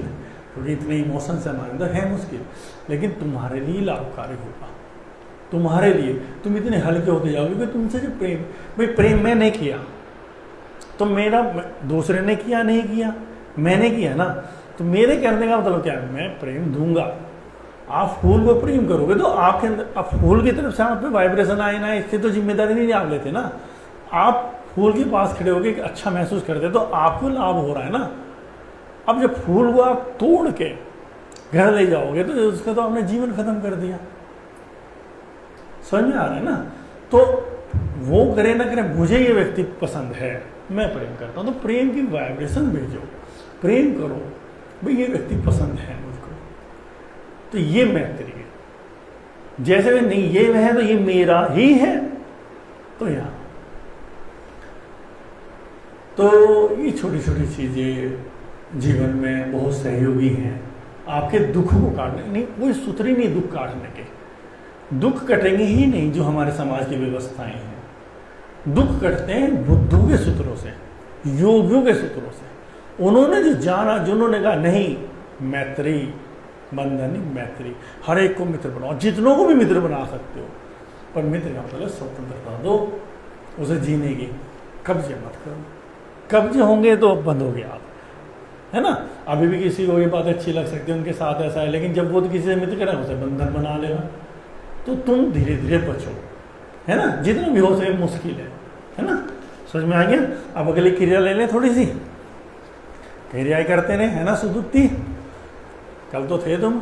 क्योंकि इतने इमोशन से हमारे अंदर है मुश्किल, लेकिन तुम्हारे लिए लाभकारी होगा। तुम्हारे लिए तुम इतने हल्के होते जाओगे कि तुमसे जो प्रेम, भाई प्रेम मैंने किया तो मेरा, दूसरे ने किया नहीं किया, मैंने किया ना, तो मेरे करने का मतलब क्या है, मैं प्रेम दूंगा। आप फूल को प्रेम करोगे तो आपके अंदर, आप फूल की तरफ से आप पे वाइब्रेशन आए ना, इससे तो जिम्मेदारी नहीं आप लेते ना। आप फूल के पास खड़े होकर अच्छा महसूस करते तो आपको लाभ हो रहा है ना। अब जब फूल को आप तोड़ के घर ले जाओगे तो उसका तो आपने जीवन खत्म कर दिया। समझ में आ रहा है ना। तो वो करे ना करे, मुझे ये व्यक्ति पसंद है, मैं प्रेम करता हूं, तो प्रेम की वाइब्रेशन भेजो, प्रेम करो, भाई ये व्यक्ति पसंद है मुझको, तो ये मैत्री है। जैसे वे नहीं ये है तो ये मेरा ही है, तो यहां तो ये छोटी छोटी चीजें जीवन में बहुत सहयोगी हैं आपके दुख को काटने। नहीं, कोई सूत्र ही नहीं दुख काटने के, दुख कटेंगे ही नहीं जो हमारे समाज की व्यवस्थाएं हैं। दुख कटते हैं बुद्धों के सूत्रों से, योगियों के सूत्रों से। उन्होंने जो जाना, जिन्होंने कहा नहीं मैत्री, बंधन नहीं, मैत्री, हर एक को मित्र बनाओ, जितनों को भी मित्र बना सकते हो, पर मित्र का मतलब स्वतंत्रता दो उसे जीने की। कब्जे मत करो, कब्जे होंगे तो बंद हो गया आप, है ना। अभी भी किसी को ये बात अच्छी लग सकती है, उनके साथ ऐसा है, लेकिन जब वो किसी से मित्र करें उसे बंधन बना लेगा, तो तुम धीरे धीरे बचो, है ना। जितना भी हो सके, मुश्किल है ना। समझ में आ गया। अब अगली क्रिया ले लें, थोड़ी सी क्रियाएं करते रहे, है ना। सुदुप्ति, कल तो थे तुम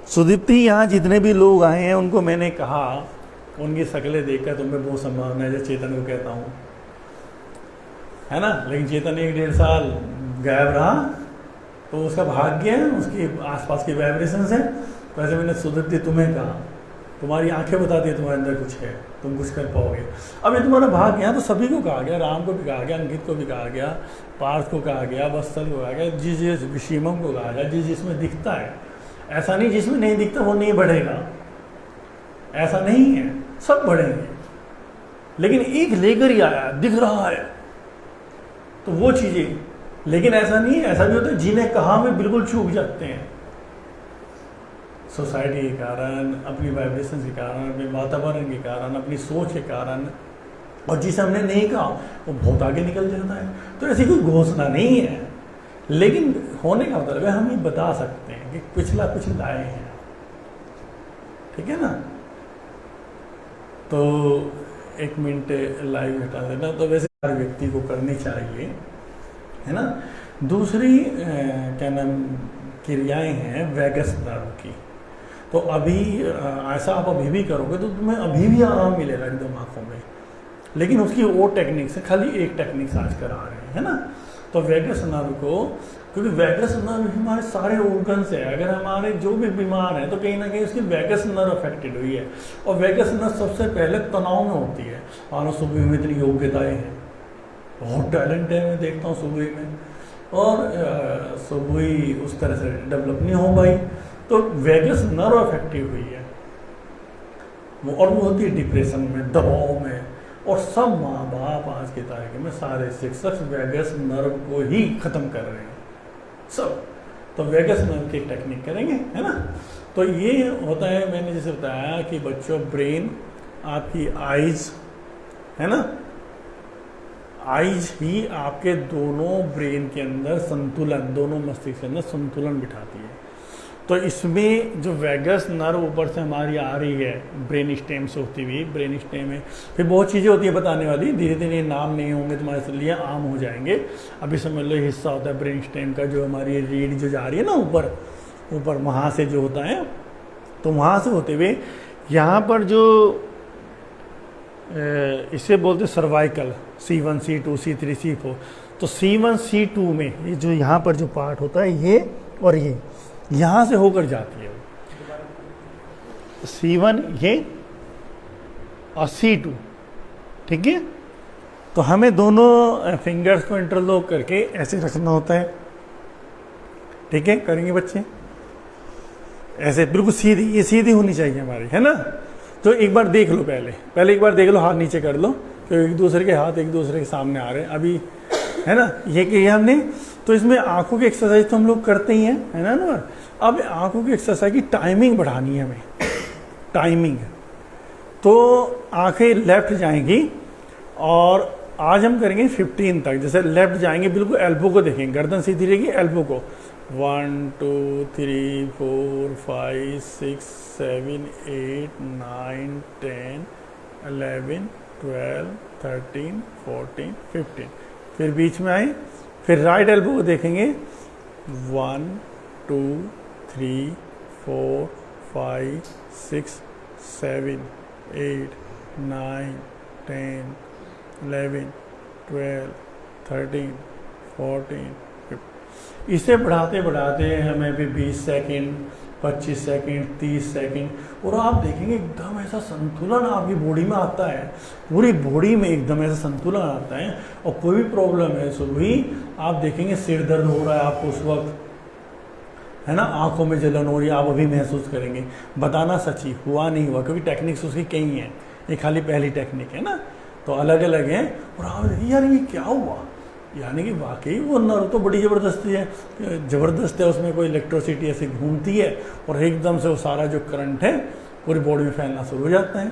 सुदीप्ति, यहाँ जितने भी लोग आए हैं उनको मैंने कहा, उनकी शक्लें देखकर तुम्हें बहुत संभावना है, जैसे चेतन को कहता हूँ, है ना। लेकिन चेतन 1-1.5 साल गायब रहा तो उसका भाग्य है, उसकी आसपास की वाइब्रेशन से। वैसे मैंने सुदीप्ति तुम्हें कहा, तुम्हारी आंखें बताती है तुम्हारे अंदर कुछ है, तुम कुछ कर पाओगे। अब ये तुम्हारा भाग्य है, तो सभी को कहा गया, राम को भी कहा गया, अंकित को भी कहा गया, पार्थ को कहा गया, वत्सल को कहा गया, जिस शिवम को कहा गया, जिसमें दिखता है। ऐसा नहीं जिसमें नहीं दिखता वो नहीं बढ़ेगा, ऐसा नहीं है, सब बढ़ेंगे। लेकिन एक लेकर ही आया, दिख रहा है, तो वो चीजें। लेकिन ऐसा नहीं है, ऐसा भी होता है जिन्हें कहा में बिल्कुल चूक जाते हैं, सोसाइटी के कारण, अपनी वाइब्रेशन के कारण, अपने वातावरण के कारण, अपनी सोच के कारण, और जिसे हमने नहीं कहा वो बहुत आगे निकल जाता है। तो ऐसी कोई घोषणा नहीं है, लेकिन होने का मतलब है हम ये बता सकते हैं कि पिछला कुछ लाए हैं, ठीक है ना। तो 1 मिनट लाइव हटा देना। तो वैसे हर व्यक्ति को करनी चाहिए, है ना। दूसरी क्या नाम क्रियाएं हैं वैगस नर्व की। तो अभी ऐसा आप अभी भी करोगे तो तुम्हें अभी भी आराम मिलेगा एकदम आंखों में, लेकिन उसकी वो टेक्निक से, खाली एक टेक्निक से आज करा रहे हैं, है ना। तो वैगस नर्व को, क्योंकि वैगस नर्व हमारे सारे ऑर्गन से है, अगर हमारे जो भी बीमार हैं तो कहीं ना कहीं उसकी वैगस नर्व अफेक्टेड हुई है। और वैगस नर्व सबसे पहले तनाव में होती है। और सुबह में इतनी योग्यताएं हैं, बहुत टैलेंट है, मैं देखता हूँ सुबह में, और सुबह उस तरह से डेवलप नहीं हो पाई, तो वैगस नर्व अफेक्टिव हुई है वो, और वो होती है डिप्रेशन में, दबाव में। और सब माँ बाप आज के तारीख में सारे शिक्षक वैगस नर्व को ही खत्म कर रहे हैं सब। तो वैगस नर्व की टेक्निक करेंगे, है ना। तो ये होता है, मैंने जैसे बताया कि बच्चों ब्रेन, आपकी आइज, है ना, आइज ही आपके दोनों ब्रेन के अंदर संतुलन, दोनों मस्तिष्क के अंदर संतुलन बिठाती है। तो इसमें जो वैगस नर्व ऊपर से हमारी आ रही है, ब्रेन स्टेम से होती हुई, ब्रेन स्टेम में फिर बहुत चीज़ें होती है बताने वाली, धीरे धीरे नाम नहीं होंगे तुम्हारे लिए, आम हो जाएंगे। अभी समझ लो हिस्सा होता है ब्रेन स्टेम का, जो हमारी रीढ़ जो जा रही है ना ऊपर ऊपर, वहाँ से जो होता है, तो वहाँ से होते हुए यहाँ पर जो इसे बोलते cervical, C1 C2 C3 C4, तो C1 C2 में ये जो यहाँ पर जो पार्ट होता है ये और ये यहाँ से होकर जाती है C1 ये और C2, ठीक है। तो हमें दोनों फिंगर्स को इंटरलॉक करके ऐसे रखना होता है, ठीक है। करेंगे बच्चे ऐसे बिल्कुल सीधी, ये सीधी होनी चाहिए हमारी, है ना। तो एक बार देख लो, पहले एक बार देख लो, हाथ नीचे कर लो, तो एक दूसरे के हाथ एक दूसरे के सामने आ रहे हैं अभी, है ना। ये किया हमने। तो इसमें आंखों की एक्सरसाइज तो हम लोग करते ही हैं, है ना। अब आंखों की एक्सरसाइज की टाइमिंग बढ़ानी है हमें, टाइमिंग। तो आंखें लेफ्ट जाएंगी और आज हम करेंगे 15 तक। जैसे लेफ्ट जाएंगे बिल्कुल एल्बो को देखेंगे, गर्दन सीधी रहेगी, एल्बो को 1 2 3 4 5 6 7 8 9 10 11 12 13 14 15। फिर बीच में आए, फिर राइट एल्बो को देखेंगे 1 2 3 4 5 6 7 8 9 10 11 12 13 14 15। इसे बढ़ाते बढ़ाते हमें भी 20 सेकंड 25 सेकंड 30 सेकंड, और आप देखेंगे एकदम ऐसा संतुलन आपकी बॉडी में आता है, पूरी बॉडी में एकदम ऐसा संतुलन आता है। और कोई भी प्रॉब्लम है सो भी आप देखेंगे, सिर दर्द हो रहा है आपको उस वक्त, है ना, आंखों में जलन हो रही है, आप अभी महसूस करेंगे। बताना सच्ची हुआ नहीं हुआ, क्योंकि टेक्निक्स उसकी कई हैं, ये खाली पहली टेक्निक है ना, तो अलग अलग हैं। और आप देखिए यार ये क्या हुआ, यानी कि वाकई वो नर्व तो बड़ी ज़बरदस्ती है, ज़बरदस्त है, उसमें कोई इलेक्ट्रिसिटी ऐसी घूमती है और एकदम से वो सारा जो करंट है पूरी बॉडी में फैलना शुरू हो जाता है।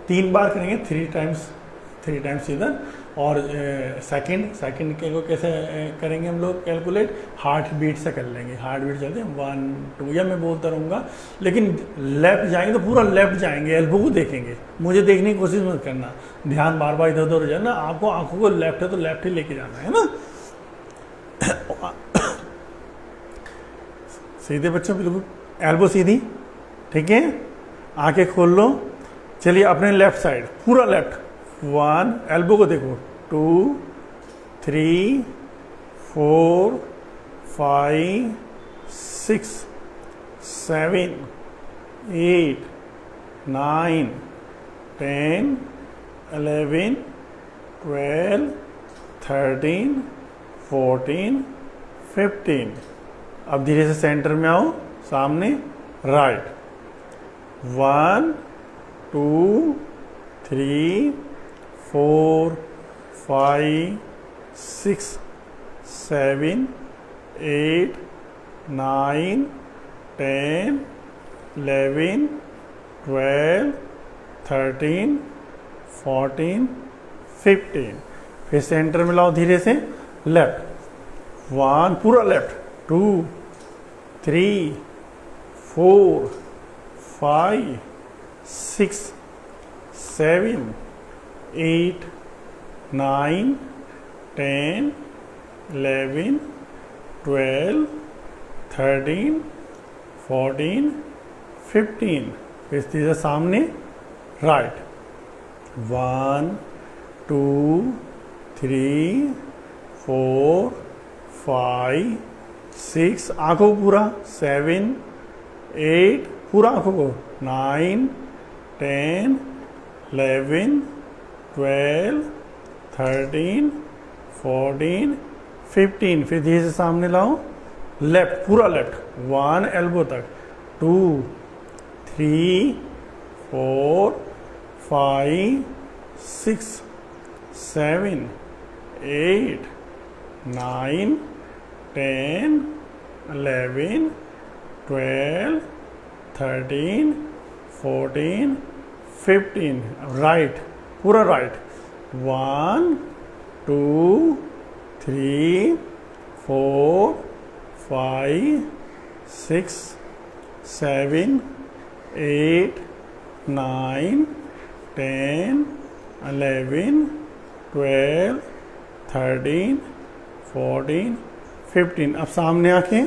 3 बार करेंगे, 3 टाइम्स इधर। और सेकंड के को कैसे करेंगे हम लोग कैलकुलेट, हार्ट बीट से कर लेंगे। हार्ट बीट चलते हैं 1 2, या मैं बोलता रहूँगा, लेकिन लेफ्ट जाएंगे तो पूरा लेफ्ट जाएंगे, एल्बो को देखेंगे, मुझे देखने की कोशिश मत करना, ध्यान बार बार इधर उधर हो जाए ना। आपको आंखों को लेफ्ट है तो लेफ्ट ही लेके जाना है ना। सीधे बच्चों, बिल्कुल एल्बो सीधी, ठीक है। आंखें खोल लो, चलिए अपने लेफ्ट साइड पूरा लेफ्ट, 1 एल्बो को देखो, 2 3 4 5 6 7 8 9 10 11 12 13 14 15। अब धीरे से सेंटर में आओ, सामने राइट, 1 2 3 4 5 6 7 8 9 10 11 12 13 14 15। फिर सेंटर में लाओ धीरे से, लेफ्ट, 1 पूरा लेफ्ट, 2 3 4 5 6 7 8 9 10 11 12 13 14 15। फिर सीधे सामने राइट, 1 2 3 4 5 6, आंखों को पूरा, 7 8 पूरा आंखों को, 9 10 11 12 13 14 15। फिर धीरे से सामने लाओ, लेफ्ट पूरा लेफ्ट, 1 एल्बो तक, 2 3 4 5 6 7 8 9 10 11 12 13 14 15। राइट पूरा राइट, 1 2 3 4 5 6 7 8 9 10 11 12 13 14 15। अब सामने आंखें,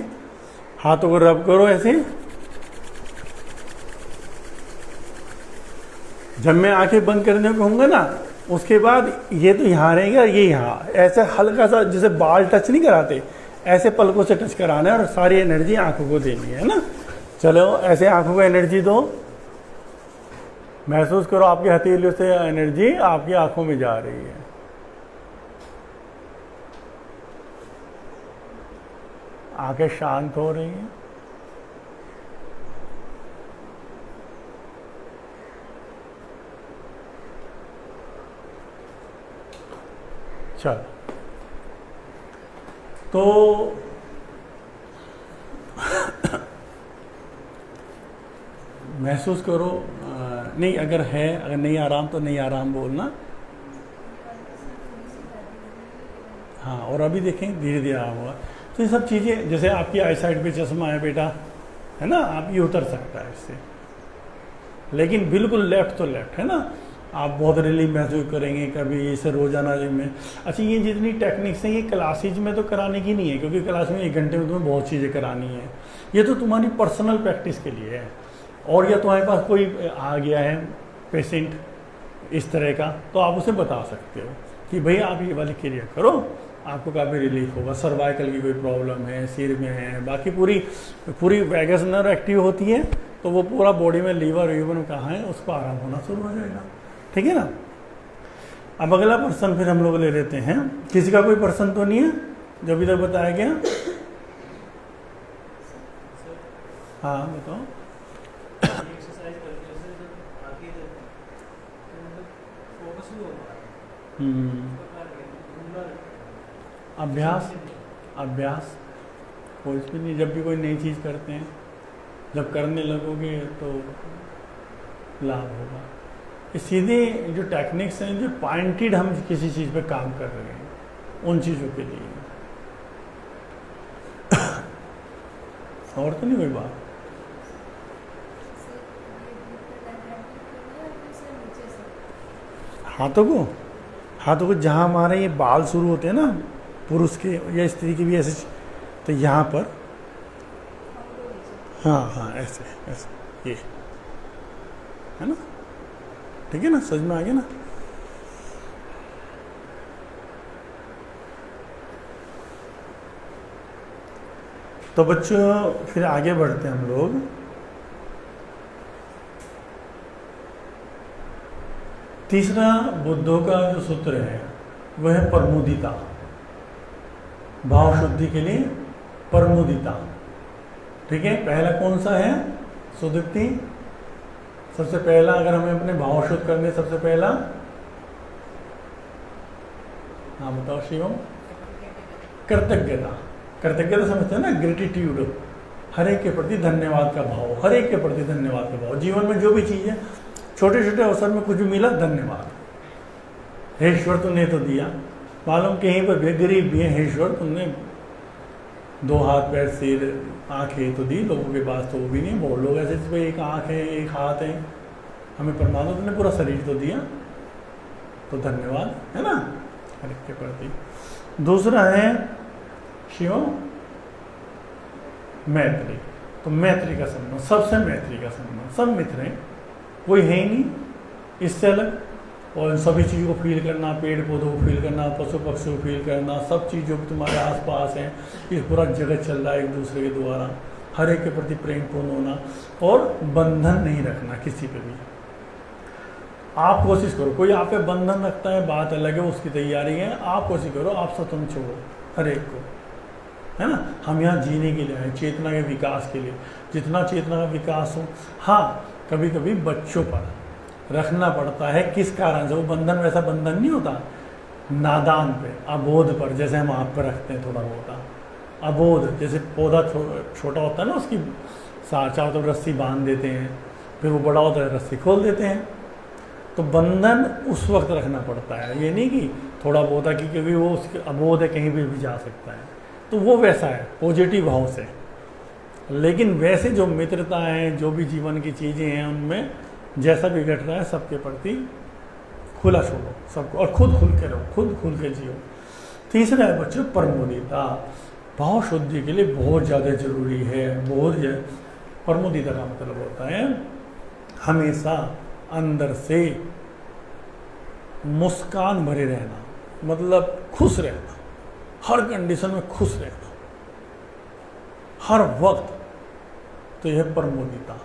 हाथों को रब करो ऐसे। जब मैं आंखें बंद करने को कहूँगा ना, उसके बाद ये तो यहाँ रहेगा, ये यहाँ ऐसे हल्का सा जैसे बाल टच नहीं कराते, ऐसे पलकों से टच कराना है और सारी एनर्जी आंखों को देनी है ना। चलो ऐसे आंखों को एनर्जी दो, महसूस करो आपकी हथेलियों से एनर्जी आपकी आंखों में जा रही है। आंखें शांत हो रही हैं। चल तो महसूस करो, नहीं अगर है, अगर नहीं आराम तो नहीं आराम बोलना। हाँ, और अभी देखें धीरे धीरे आराम होगा। तो ये सब चीज़ें, जैसे आपकी आई साइड पे चश्मा है बेटा, है ना, आप ये उतर सकता है इससे, लेकिन बिल्कुल लेफ्ट तो लेफ्ट है ना। आप बहुत रिलीफ महसूस करेंगे कभी इसे रोजाना में। अच्छा, ये जितनी टेक्निक्स हैं ये क्लासेज में तो कराने की नहीं है, क्योंकि क्लास में 1 घंटे में तुम्हें बहुत चीज़ें करानी है। ये तो तुम्हारी पर्सनल प्रैक्टिस के लिए है। और या तुम्हारे पास कोई आ गया है पेशेंट इस तरह का, तो आप उसे बता सकते हो कि भाई आप ये वाली क्रिया करो, आपको काफ़ी रिलीफ होगा। सर्वाइकल की कोई प्रॉब्लम है, सिर में है, बाकी पूरी वैगस नर्व एक्टिव होती है, तो वो पूरा बॉडी में लीवर वीवर कहाँ है उसको आराम होना शुरू हो जाएगा। ठीक है ना। अब अगला पर्सन फिर हम लोग ले लेते हैं। किसी का कोई पर्सन तो नहीं है जो अभी तक बताया गया? हाँ बताओ। अभ्यास अभ्यास कोई भी नहीं। जब भी कोई नई चीज़ करते हैं, जब करने लगोगे तो लाभ होगा। ये सीधे जो टेक्निक्स हैं, जो पॉइंटेड हम किसी चीज़ पे काम कर रहे हैं, उन चीज़ों के लिए। और तो नहीं कोई बात? हाथों को जहाँ हमारे ये बाल शुरू होते हैं ना, पुरुष के या स्त्री के भी ऐसे, तो यहाँ पर हाँ ऐसे ऐसे, ये है ना। ठीक है ना, समझ में आ गया ना। तो बच्चों फिर आगे बढ़ते हैं हम लोग। तीसरा बुद्धों का जो सूत्र है वह है परमुदिता। भाव शुद्धि के लिए परमुदिता। ठीक है, पहला कौन सा है? सुदीप्ति। सबसे पहला अगर हमें अपने भाव शुद्ध करने, सबसे पहला, हाँ बताओ शिवम। कृतज्ञता। कृतज्ञता समझते हैं ना, ग्रेटिट्यूड, हर एक के प्रति धन्यवाद का भाव, हर एक के प्रति धन्यवाद का भाव। जीवन में जो भी चीज़ है, छोटे छोटे अवसर में कुछ भी मिला, धन्यवाद। हे ईश्वर तुमने तो दिया, मालूम कहीं पर भी गरीब भी है, हे ईश्वर तुमने 2 हाथ पैर सिर आँखें तो दी, लोगों के पास तो वो भी नहीं। बहुत लोग ऐसे भाई 1 आँख है 1 हाथ है, हमें परमात्मा तुमने पूरा शरीर तो दिया, तो धन्यवाद, है ना, हर एक के प्रति। दूसरा है शिव मैत्री। तो मैत्री का सम्मान, सबसे मैत्री का सम्मान। सब मित्र हैं, कोई है ही नहीं इससे अलग। और सभी चीज़ों को फील करना, पेड़ पौधों को फील करना, पशु पक्षी को फील करना, सब चीज़ जो तुम्हारे आसपास हैं, इस पूरा जगत चल रहा है एक दूसरे के द्वारा। हर एक के प्रति प्रेमपूर्ण होना और बंधन नहीं रखना किसी पे भी। आप कोशिश करो, कोई आप पे बंधन रखता है बात अलग है, उसकी तैयारी है। आप कोशिश करो, आप स्वतंत्र छोड़ो हर एक को, है ना। हम यहाँ जीने के लिए आए, चेतना के विकास के लिए। जितना चेतना का विकास हो, हाँ कभी कभी बच्चों पर रखना पड़ता है। किस कारण से? वो बंधन वैसा बंधन नहीं होता, नादान पे, अबोध पर, जैसे हम आप पर रखते हैं थोड़ा बहुत। अबोध, जैसे पौधा छोटा होता है ना, उसकी चारों तरफ रस्सी बांध देते हैं, फिर वो बड़ा होता है रस्सी खोल देते हैं। तो बंधन उस वक्त रखना पड़ता है, ये नहीं कि थोड़ा बहुत है, क्योंकि वो उसके अबोध है, कहीं भी जा सकता है। तो वो वैसा है पॉजिटिव भाव से। लेकिन वैसे जो मित्रता है, जो भी जीवन की चीज़ें हैं, उनमें जैसा भी घट रहा है सबके प्रति खुला छोड़ो सबको, और खुद खुल के रहो, खुद खुल के जियो। तीसरा है बच्चों परमुदिता। भाव शुद्धि के लिए बहुत ज़्यादा जरूरी है, बहुत। परमुदिता का मतलब होता है हमेशा अंदर से मुस्कान भरे रहना, मतलब खुश रहना, हर कंडीशन में खुश रहना, हर वक्त। तो यह परमोदिता।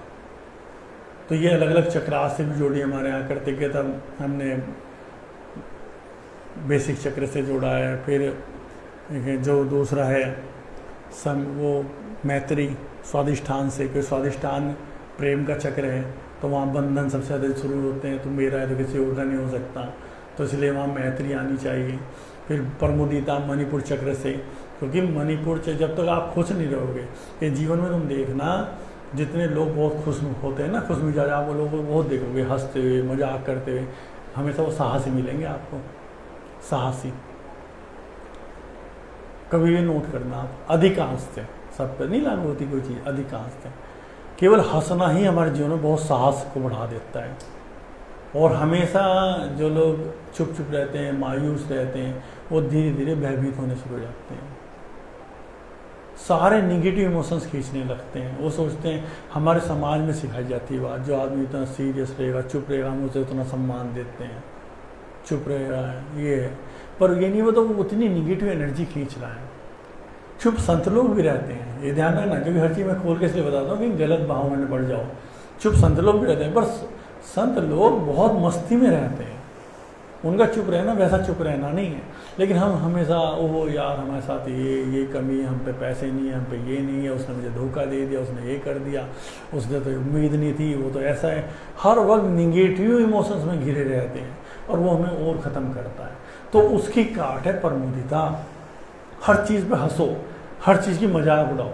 तो ये अलग अलग चक्रास से भी जोड़ी हमारे यहाँ करते गए, तब हमने बेसिक चक्र से जोड़ा है। फिर जो दूसरा है वो मैत्री स्वादिष्ठान से, क्योंकि स्वादिष्ठान प्रेम का चक्र है, तो वहाँ बंधन सबसे ज़्यादा शुरू होते हैं, तो मेरा है तो किसी और का नहीं हो सकता, तो इसलिए वहाँ मैत्री आनी चाहिए। फिर परमुदिता मणिपुर चक्र से, क्योंकि मणिपुर से जब तक आप खुश नहीं रहोगे, ये जीवन में तुम देखना जितने लोग बहुत खुश होते हैं ना, खुश मिजाज, आप वो लोगों को बहुत देखोगे हंसते हुए, मजाक करते हुए, हमेशा वो साहसी मिलेंगे आपको, साहसी। कभी भी नोट करना आप, अधिकांश से, सब पे नहीं लागू होती कोई चीज़, अधिकांश से केवल हंसना ही हमारे जीवन में बहुत साहस को बढ़ा देता है। और हमेशा जो लोग चुप चुप रहते हैं, मायूस रहते हैं, वो धीरे धीरे भयभीत होने शुरू हो जाते हैं, सारे निगेटिव इमोशंस खींचने लगते हैं। वो सोचते हैं, हमारे समाज में सिखाई जाती है बात, जो आदमी इतना सीरियस रहेगा, चुप रहेगा, हम उसे उतना सम्मान देते हैं, चुप रहेगा, ये है। पर ये नहीं, वो तो उतनी निगेटिव एनर्जी खींच रहा है। चुप संत लोग भी रहते हैं, ये ध्यान रखना, क्योंकि हर चीज़ मैं खोल के इसलिए बताता हूँ कि गलत भाव में पड़ जाओ। चुप संत लोग भी रहते हैं, पर संत लोग बहुत मस्ती में रहते हैं, उनका चुप रहना वैसा चुप रहना नहीं है। लेकिन हम हमेशा, ओहो यार हमारे साथ ये कमी है, हम पे पैसे नहीं है, हम पे ये नहीं है, उसने मुझे धोखा दे दिया, उसने ये कर दिया, उसने तो उम्मीद नहीं थी, वो तो ऐसा है। हर वक्त निगेटिव इमोशंस में घिरे रहते हैं, और वो हमें और ख़त्म करता है। तो उसकी काट है परमुदिता। हर चीज़ पे हंसो, हर चीज़ की मजाक उड़ाओ,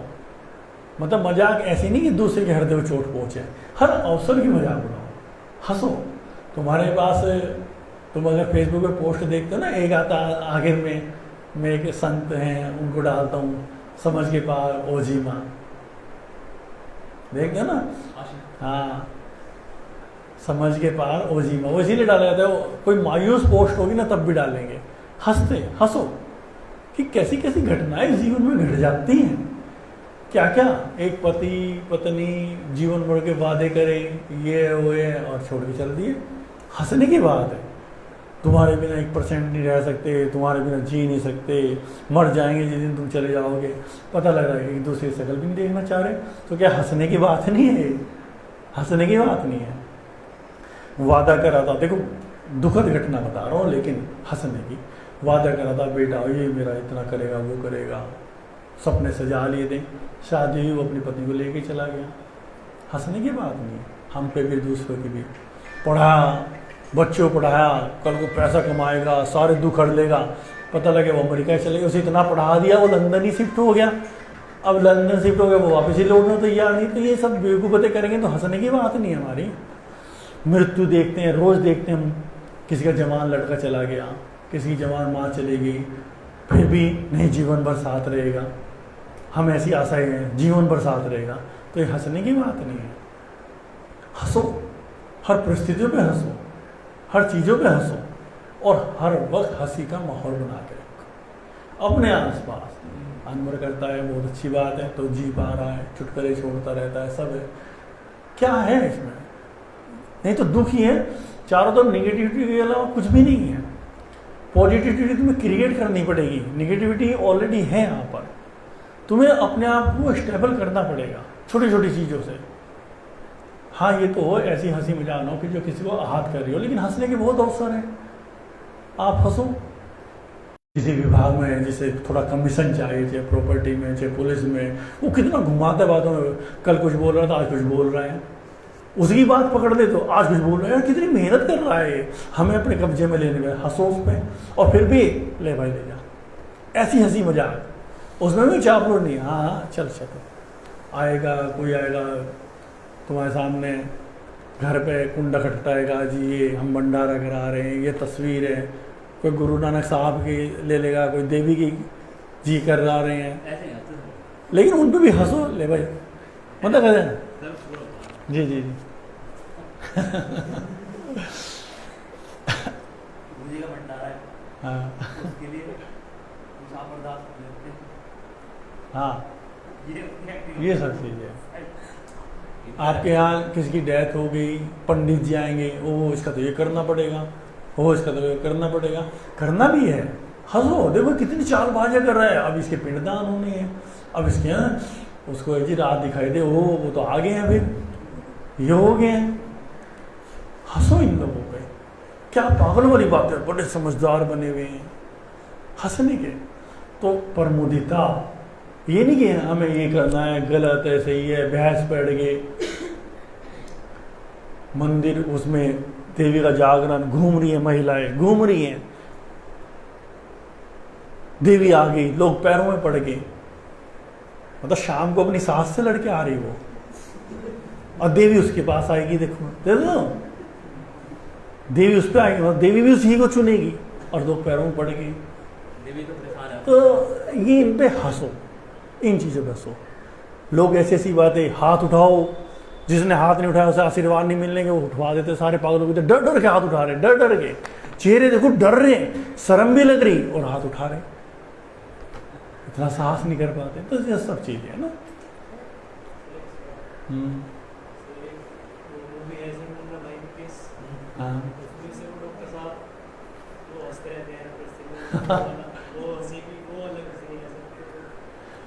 मतलब मजाक ऐसी नहीं कि दूसरे के हृदय में चोट पहुँचे, हर अवसर की मजाक उड़ाओ, हंसो। तुम्हारे पास, तुम अगर फेसबुक पे पोस्ट देखते हो ना, एक आता आखिर में, मैं एक संत हैं उनको डालता हूँ, समझ के पार ओझी माँ, देखते हो ना, हाँ, समझ के पार ओझी माँ, वो इसीलिए डाला जाता है। कोई मायूस पोस्ट होगी ना तब भी डालेंगे, हंसो कि कैसी कैसी घटनाएं जीवन में घट जाती हैं, क्या क्या। एक पति पत्नी जीवन भर के वादे करे, ये हुए, और छोड़ के चल दिए। हंसने की बात है, तुम्हारे बिना 1% नहीं रह सकते, तुम्हारे बिना जी नहीं सकते, मर जाएंगे जिस दिन तुम चले जाओगे, पता लग रहा है कि एक दूसरे की शक्ल भी नहीं देखना चाह रहे, तो क्या हंसने की बात नहीं है? हंसने की बात नहीं है। वादा करा था, देखो दुखद घटना बता रहा हूँ, लेकिन हंसने की, वादा करा था बेटा ये मेरा इतना करेगा, वो करेगा, सपने सजा लिए थे, शादी हुई, वो अपनी पत्नी को लेके चला गया, हंसने की बात नहीं है। हम पे भी, दूसरों की भी, पढ़ाया, बच्चों को पढ़ाया, कल को पैसा कमाएगा, सारे दुख हर लेगा, पता लगे वो अमेरिका चले गए, उसे इतना पढ़ा दिया वो लंदन ही शिफ्ट हो गया, अब लंदन शिफ्ट हो गया, वो वापस ही लौटना तैयार नहीं। तो ये सब बेवकूफ़तें करेंगे तो हंसने की बात नहीं है हमारी। मृत्यु देखते हैं, रोज़ देखते हैं हम, किसी का जवान लड़का चला गया, किसी की जवान माँ चली गई, फिर भी नहीं जीवन भर साथ रहेगा, हम ऐसी आशाएं हैं जीवन भर साथ रहेगा, तो ये हंसने की बात नहीं है। हंसो, हर परिस्थितियों पे हंसो, हर चीज़ों पे हंसो, और हर वक्त हंसी का माहौल बना के रखो अपने आसपास। अनवर करता है, बहुत अच्छी बात है, तो जी पा रहा है, चुटकुले छोड़ता रहता है, सब है, क्या है इसमें? नहीं तो दुख ही है, चारों तरफ निगेटिविटी के अलावा कुछ भी नहीं है। पॉजिटिविटी तुम्हें क्रिएट करनी पड़ेगी, निगेटिविटी ऑलरेडी है यहाँ पर, तुम्हें अपने आप को स्टेबल करना पड़ेगा छोटी छोटी चीज़ों से। हाँ ये तो हो, ऐसी हंसी मजाक ना हो कि जो किसी को आहत कर रही हो, लेकिन हंसने के बहुत अवसर हैं, आप हंसो। किसी विभाग में जिसे थोड़ा कमीशन चाहिए, चाहे प्रॉपर्टी में, चाहे पुलिस में, वो कितना घुमाता है बातों में, कल कुछ बोल रहा था, आज कुछ बोल रहा है, उसकी बात पकड़ ले तो आज कुछ बोल रहा है, यार कितनी मेहनत कर रहा है, हमें अपने कब्जे में लेने में, हंसो उस पर, और फिर भी ले भाई ले जा, ऐसी हंसी मजाक, उसमें भी चापलूट नहीं। हाँ चल आएगा, कोई आएगा तुम्हारे सामने घर पे कुंडा खटकाएगा, जी ये हम भंडारा करा रहे हैं, ये तस्वीर है, कोई गुरु नानक साहब की ले लेगा, कोई देवी की जी कर रहे हैं, लेकिन उन पर भी हंसो, ले भाई, मतलब कहते हैं जी जी जी का भंडारा है, हाँ उसके लिए हाँ, ये सब चीज़ है। आपके यहाँ किसी की डेथ हो गई, पंडित जी आएंगे, ओ इसका तो ये करना पड़ेगा, हो इसका तो करना पड़ेगा, करना भी है। हंसो, देखो कितनी चालबाजियां कर रहा है। अब इसके पिंडदान होने हैं, अब इसके उसको जी रात दिखाई दे, वो तो आ गए हैं, फिर ये हो गए हैं। हंसो इन लोगों पे, क्या पागल वाली बात है, बड़े समझदार बने हुए हैं, हंसने के। तो प्रमुदिता, ये नहीं कि हमें ये करना है, गलत है, सही है, बहस बैठ गए। मंदिर उसमें देवी का जागरण, घूम रही है महिलाएं, घूम रही हैं, देवी आ गई, लोग पैरों में पड़ गए। मतलब शाम को अपनी सास से लड़के आ रही वो, और देवी उसके पास आएगी। देखो देखो, देवी उस पर आएगी, देवी भी उसी को चुनेगी, और लोग पैरों में पड़ गए। देवी तो परेशान है। तो ये इन पे हंसो, इन चीज़ों पे हंसो। लोग ऐसी ऐसी बातें, हाथ उठाओ, जिसने हाथ नहीं उठाया उसे आशीर्वाद नहीं मिलने के, वो उठवा देते। सारे पागलों के डर डर के हाथ उठा रहे, डर डर के चेहरे देखो, डर रहे, शर्म भी लग रही और हाथ उठा रहे, इतना साहस नहीं कर पाते। तो ये सब चीजें है ना। हाँ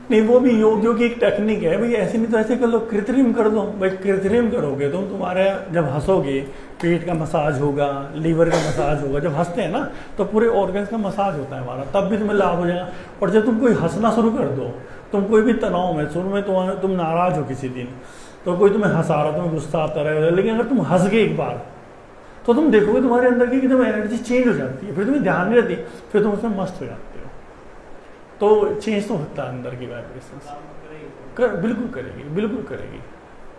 नहीं, वो भी योगियों की एक टेक्निक है भाई। ऐसे नहीं तो ऐसे कर लो, कृत्रिम कर दो भाई। कृत्रिम करोगे तुम, तुम्हारे जब हंसोगे पेट का मसाज होगा, लीवर का मसाज होगा। जब हंसते हैं ना तो पूरे ऑर्गन्स का मसाज होता है हमारा, तब भी तुम्हें लाभ हो जाएगा। और जब तुम कोई हंसना शुरू कर दो, तुम कोई भी तनाव में, शुरू में तुम नाराज हो किसी दिन, तो कोई तुम्हें हंसा रहा, तुम्हें गुस्सा आता रहेगा, लेकिन अगर तुम हंस गए एक बार, तो तुम देखोगे तुम्हारे अंदर की एकदम एनर्जी चेंज हो जाती है। फिर तुम्हें ध्यान नहीं रहती, फिर तुम उसमें मस्त हो जाते हो। तो चेंज तो होता है अंदर की वाइब्रेशन। बिल्कुल करेगी, बिल्कुल करेगी,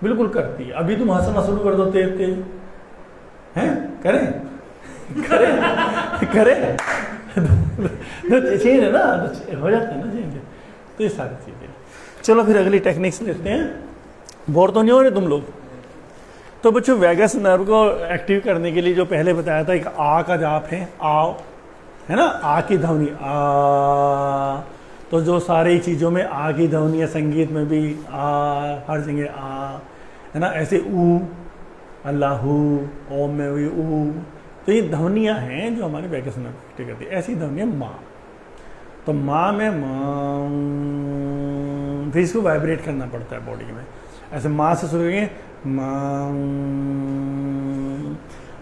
बिल्कुल करती है। अभी तुम हंसना शुरू कर दो तेज तेज, हैं करें करें करें तो चेंज है ना, हो जाता है ना चेंज। तो ये सारी चीजें। चलो फिर अगली टेक्निक्स लेते हैं। बोर तो नहीं हो रहे तुम लोग? तो बच्चों, वैगस नर्व को एक्टिव करने के लिए जो पहले बताया था, एक आ का जाप है, आओ, है ना, आ की ध्वनि, आ। तो जो सारी चीज़ों में आ की ध्वनि है, संगीत में भी आ, हर जगह आ, है ना। ऐसे ऊ, अल्लाहू, ओम में भी ऊ। तो ये ध्वनियाँ हैं जो हमारे वैगस नर्व को एक्टिव करती है। ऐसी ध्वनि है माँ। तो माँ में माँ, फिर इसको वाइब्रेट करना पड़ता है बॉडी में। ऐसे माँ से शुरू करेंगे, माँ।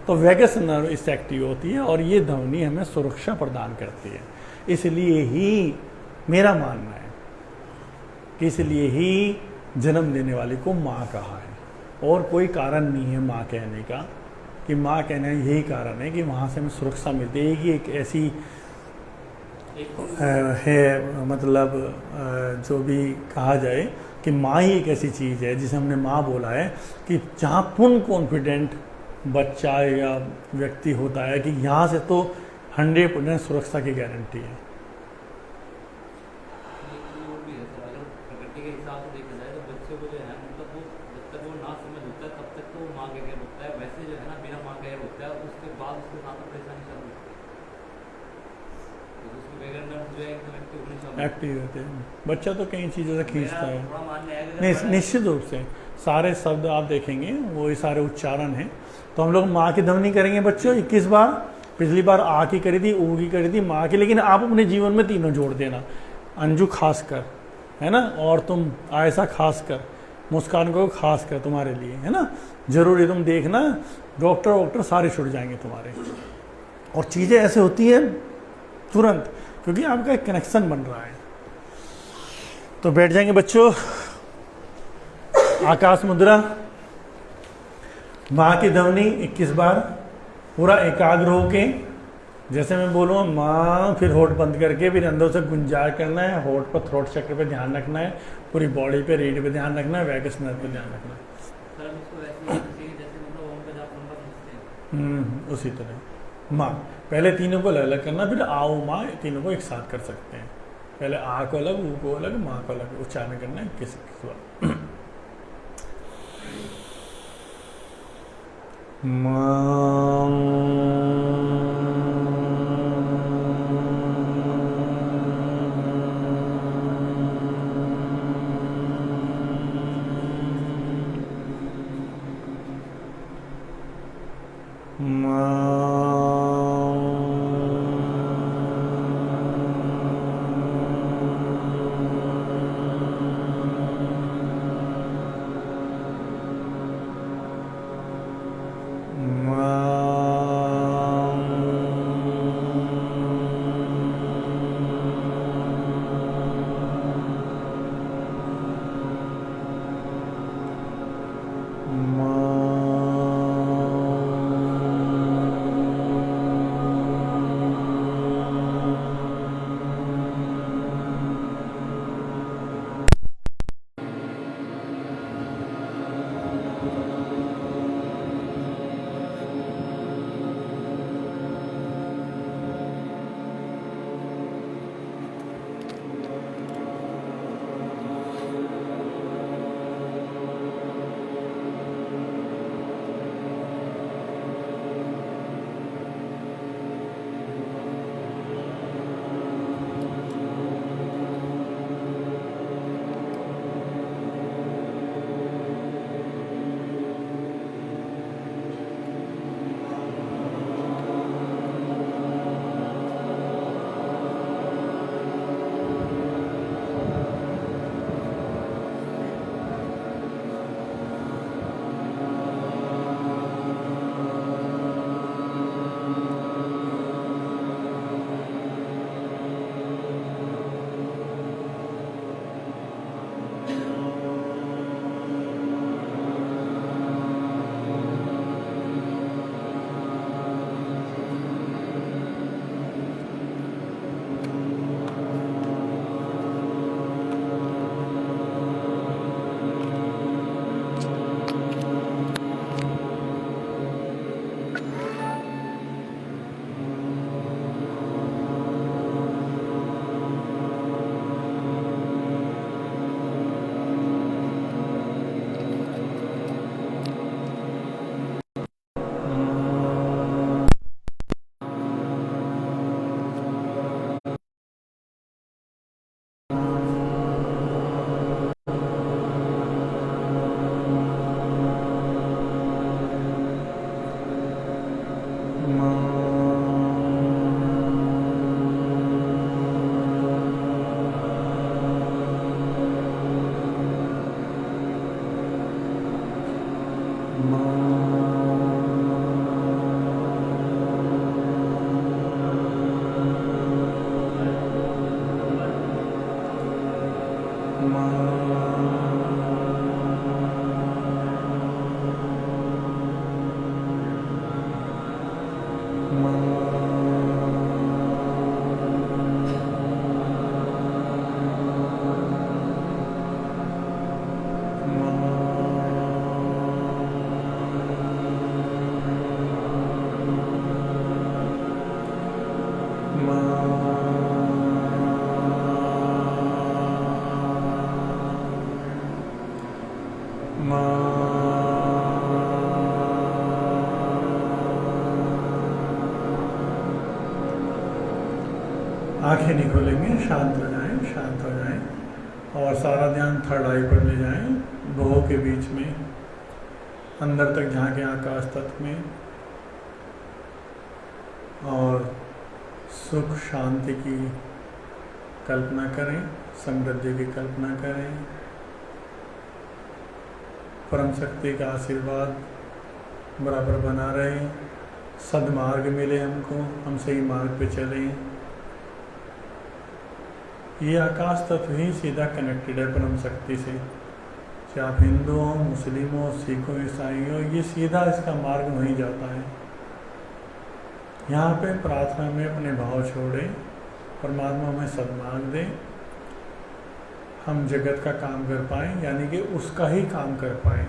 तो वैगस नर्व इससे एक्टिव होती है, और ये ध्वनि हमें सुरक्षा प्रदान करती है। इसलिए ही मेरा मानना है कि इसलिए ही जन्म देने वाले को माँ कहा है, और कोई कारण नहीं है माँ कहने का। कि माँ कहना यही कारण है कि वहाँ से हमें सुरक्षा मिलती है। कि एक ऐसी है, मतलब जो भी कहा जाए कि माँ ही एक ऐसी चीज़ है जिसे हमने माँ बोला है, कि जहाँ पूर्ण कॉन्फिडेंट बच्चा या व्यक्ति होता है कि यहाँ से तो 100% सुरक्षा की गारंटी है। प्रकृति के हिसाब से देखा जाए तो बच्चे को जो है, मतलब वो जब तक वो ना समझ होता है तब तक तो वो माँ के गैर होता है। वैसे जो है ना, बिना माँ के गैर होता है, उसके बाद उसके साथ परेशानी चालू होती है। तो उसमें वैगन नर्व जो है एकदम एक्टिव होने चालू एक्टिव होते हैं। बच्चा तो कई चीज़ों से खींचता है। थोड़ा मानना है कि नहीं, निश्चित रूप से सारे शब्द आप देखेंगे वो ये सारे उच्चारण हैं। तो हम लोग माँ की ध्वनि करेंगे बच्चों 21 बार। पिछली बार आ की करी थी, ऊ की करी थी, माँ की। लेकिन आप अपने जीवन में तीनों जोड़ देना। अंजू खास कर, है ना, और तुम आयशा खास कर, मुस्कान को खास कर तुम्हारे लिए, है ना। जरूरी तुम देखना, डॉक्टर सारे छुट जाएंगे तुम्हारे। और चीज़ें ऐसे होती हैं तुरंत, क्योंकि आपका एक कनेक्शन बन रहा है। तो बैठ जाएंगे बच्चों। आकाश मुद्रा, माँ की ध्वनि 21 बार, पूरा एकाग्र होके। जैसे मैं बोलूँ माँ, फिर होठ बंद करके, फिर अंदर से गुंजार करना है। होठ पर, थ्रोट चक्र पे ध्यान रखना है, पूरी बॉडी पे, रीढ़ पे ध्यान रखना है, वैगस नर्व पे ध्यान रखना है। सर उसको वैसे ही जैसे मतलब ओम का जाप लंबा खींचते हैं। उसी तरह माँ, पहले तीनों को अलग अलग करना, फिर आओ माँ, तीनों को एक साथ कर सकते हैं। पहले आ को अलग, ऊ को अलग, माँ को अलग उच्चारण करना है किस बार। माँ आंखें नहीं खोलेंगे, शांत हो जाएं, शांत हो जाएं और सारा ध्यान थर्ड आई पर ले जाएं, भौहों के बीच में अंदर तक झांकें आकाश तत्व में और सुख शांति की कल्पना करें, समृद्धि की कल्पना करें, परम शक्ति का आशीर्वाद बराबर बना रहे, सद्मार्ग मिले हमको, हम सही मार्ग पे चलें। ये आकाश तत्व ही सीधा कनेक्टेड है परम शक्ति से, चाहे आप हिंदू हो, मुस्लिम हो, सिख हो, ईसाई हो, ये सीधा इसका मार्ग वहीं जाता है। यहाँ पे प्रार्थना में अपने भाव छोड़े, परमात्मा में सद्मार्ग दे, हम जगत का काम कर पाएँ, यानी कि उसका ही काम कर पाएँ।